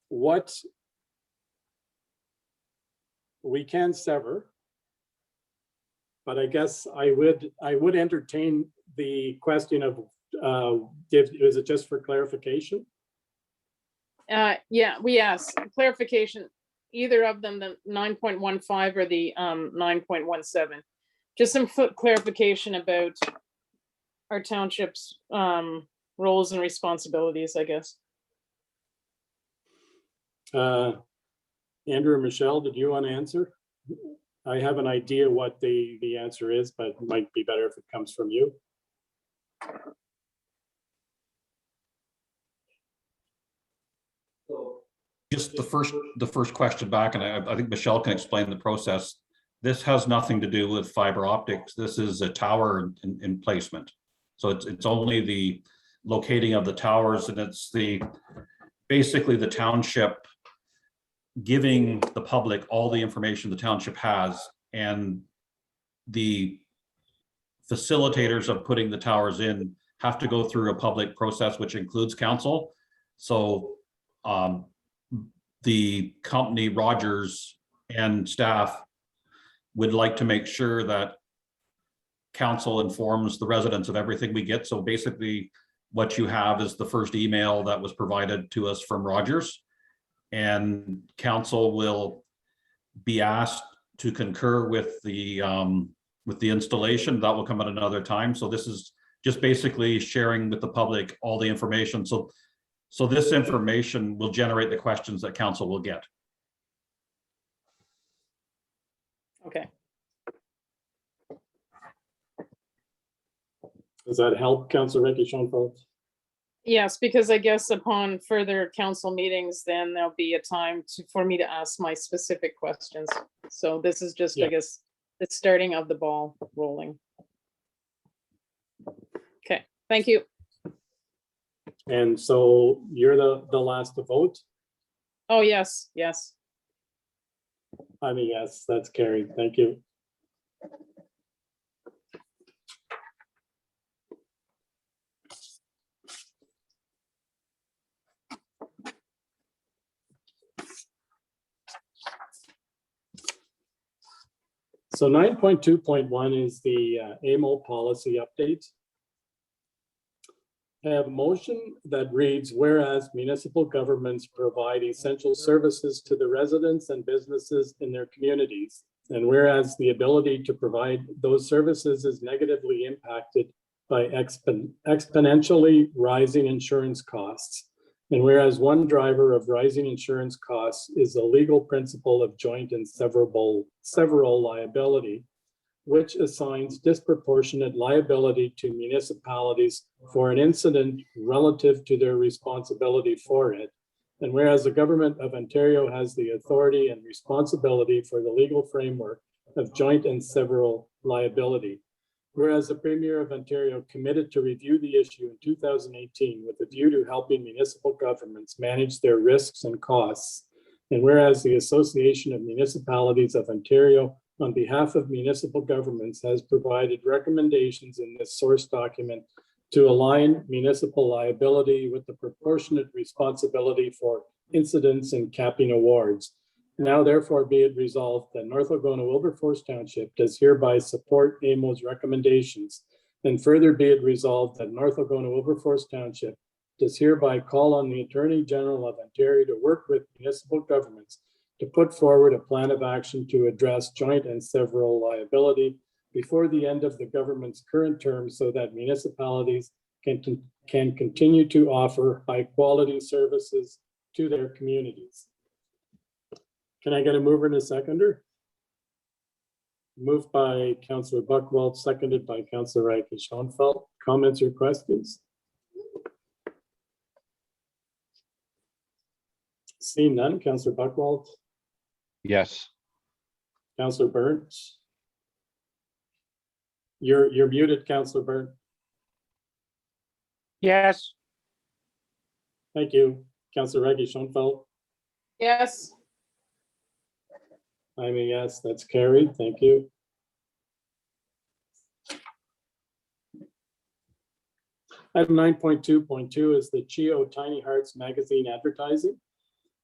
what we can sever, but I guess I would entertain the question of, is it just for clarification? Yeah, we asked clarification, either of them, the 9.15 or the 9.17. Just some clarification about our township's roles and responsibilities, I guess. Andrew or Michelle, did you want to answer? I have an idea what the answer is, but it might be better if it comes from you. Just the first question back, and I think Michelle can explain the process. This has nothing to do with fiber optics. This is a tower in placement. So it's only the locating of the towers, and it's basically the township giving the public all the information the township has, and the facilitators of putting the towers in have to go through a public process, which includes council. So the company, Rogers, and staff would like to make sure that council informs the residents of everything we get. So basically what you have is the first email that was provided to us from Rogers, and council will be asked to concur with the installation. That will come at another time. So this is just basically sharing with the public all the information. So this information will generate the questions that council will get. Okay. Does that help, Councillor Ricky Schoenfeld? Yes, because I guess upon further council meetings, then there'll be a time for me to ask my specific questions. So this is just, Yeah. I guess, the starting of the ball rolling. Okay, thank you. And so you're the last to vote? Oh, yes, yes. I mean, yes, that's carried. Thank you. So 9.2.1 is the AMO policy update. I have a motion that reads, whereas municipal governments provide essential services to the residents and businesses in their communities, and whereas the ability to provide those services is negatively impacted by exponentially rising insurance costs, and whereas one driver of rising insurance costs is the legal principle of joint and several liability, which assigns disproportionate liability to municipalities for an incident relative to their responsibility for it. And whereas the government of Ontario has the authority and responsibility for the legal framework of joint and several liability. Whereas the Premier of Ontario committed to review the issue in 2018 with a view to helping municipal governments manage their risks and costs. And whereas the Association of Municipalities of Ontario on behalf of municipal governments has provided recommendations in this source document to align municipal liability with the proportionate responsibility for incidents and capping awards. Now therefore be it resolved that North Algona Wilberforce Township does hereby support AMO's recommendations, and further be it resolved that North Algona Wilberforce Township does hereby call on the Attorney General of Ontario to work with municipal governments to put forward a plan of action to address joint and several liability before the end of the government's current term, so that municipalities can continue to offer high quality services to their communities. Can I get a mover and a seconder? Moved by Councillor Buckwald, seconded by Councillor Ricky Schoenfeld. Comments or questions? Seeing none, Councillor Buckwald, Yes. Councillor Burns. You're muted, Councillor Burns. Yes, Thank you. Councillor Ricky Schoenfeld. Yes, I'm a yes, that's carried. Thank you. Item 9.2.2 is the CHIO Tiny Hearts Magazine advertising.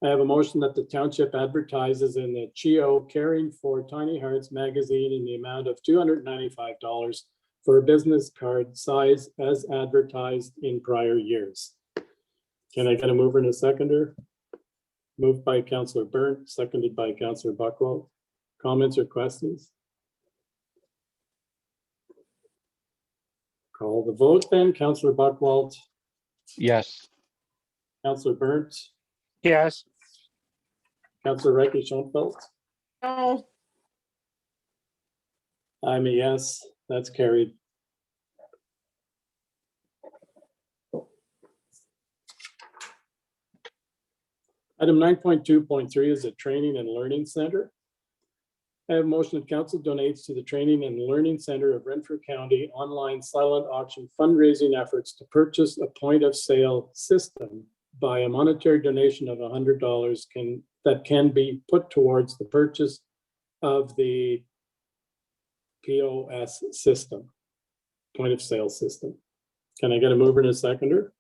I have a motion that the township advertises in the CHIO Caring for Tiny Hearts magazine in the amount of $295 for a business card size as advertised in prior years. Can I get a mover and a seconder? Moved by Councillor Byrne, seconded by Councillor Buckwald. Comments or questions? Call the vote then. Councillor Buckwald, Yes. Councillor Burnt, yes, Counselor Reiki Schoenfeld. No. I'm a yes, that's carried. Item 9.2.3 is a training and learning center. I have a motion that council donates to the Training and Learning Center of Renfrew County online silent auction fundraising efforts to purchase a point of sale system by a monetary donation of $100 that can be put towards the purchase of the POS system, point of sale system. Can I get a mover and a seconder?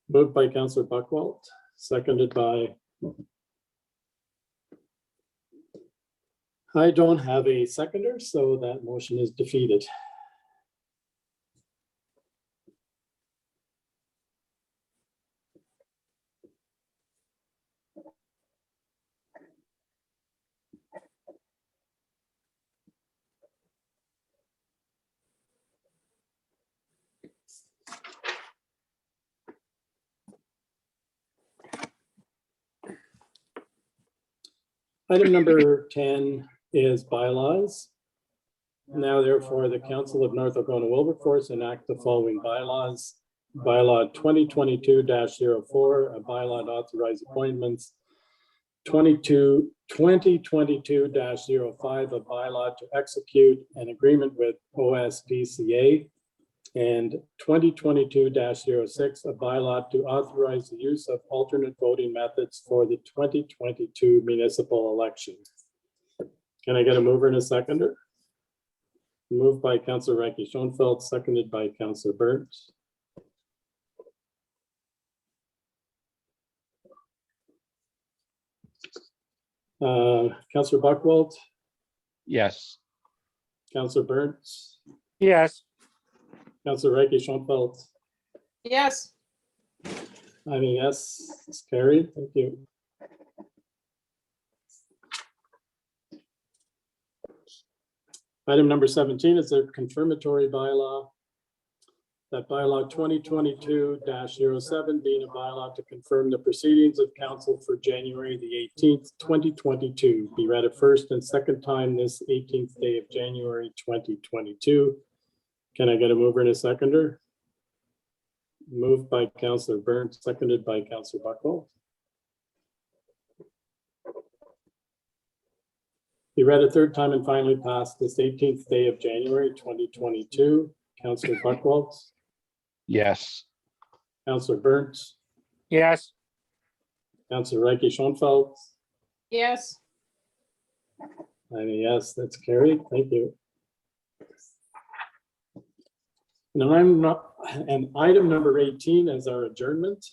Moved by Councillor Buckwalt, seconded by. I don't have a seconder, so that motion is defeated. Item number 10 is bylaws. Now therefore, the Council of North Algona Wilberforce enact the following bylaws. Bylaw 2022-04, a bylaw to authorize appointments. 2022-05, a bylaw to execute an agreement with OSPCA. And 2022-06, a bylaw to authorize the use of alternate voting methods for the 2022 municipal election. Can I get a mover and a seconder? Moved by Councillor Reiki Schoenfeld, seconded by Councillor Burns. Councillor Buckwalt, Yes. Councillor Burns, Yes. Councillor Reiki Schoenfeld. Yes. I mean, yes, it's carried. Thank you. Item number 17 is a confirmatory bylaw. That bylaw 2022-07 being a bylaw to confirm the proceedings of council for January the 18th, 2022. Be read a first and second time this 18th day of January 2022. Can I get a mover and a seconder? Moved by Councillor Burns, seconded by Councillor Buckwalt. Be read a third time and finally passed this 18th day of January 2022. Councillor Buckwalt, Yes. Councillor Burns, Yes. Councillor Reiki Schoenfeld. Yes. I'm a yes, that's carried. Thank you. And item number 18 is our adjournment.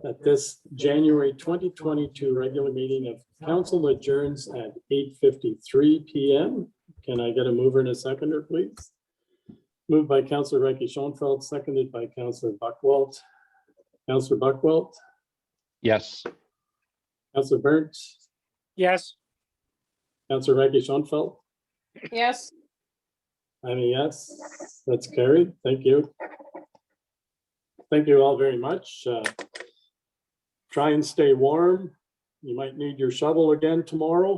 At this January 2022 regular meeting of council adjourns at 8:53 p.m. Can I get a mover and a seconder, please? Moved by Councillor Reiki Schoenfeld, seconded by Councillor Buckwalt. Councillor Buckwalt, Yes. Councillor Burns, Yes. Councillor Reiki Schoenfeld. Yes. I'm a yes, that's carried. Thank you. Thank you all very much. Try and stay warm. You might need your shovel again tomorrow.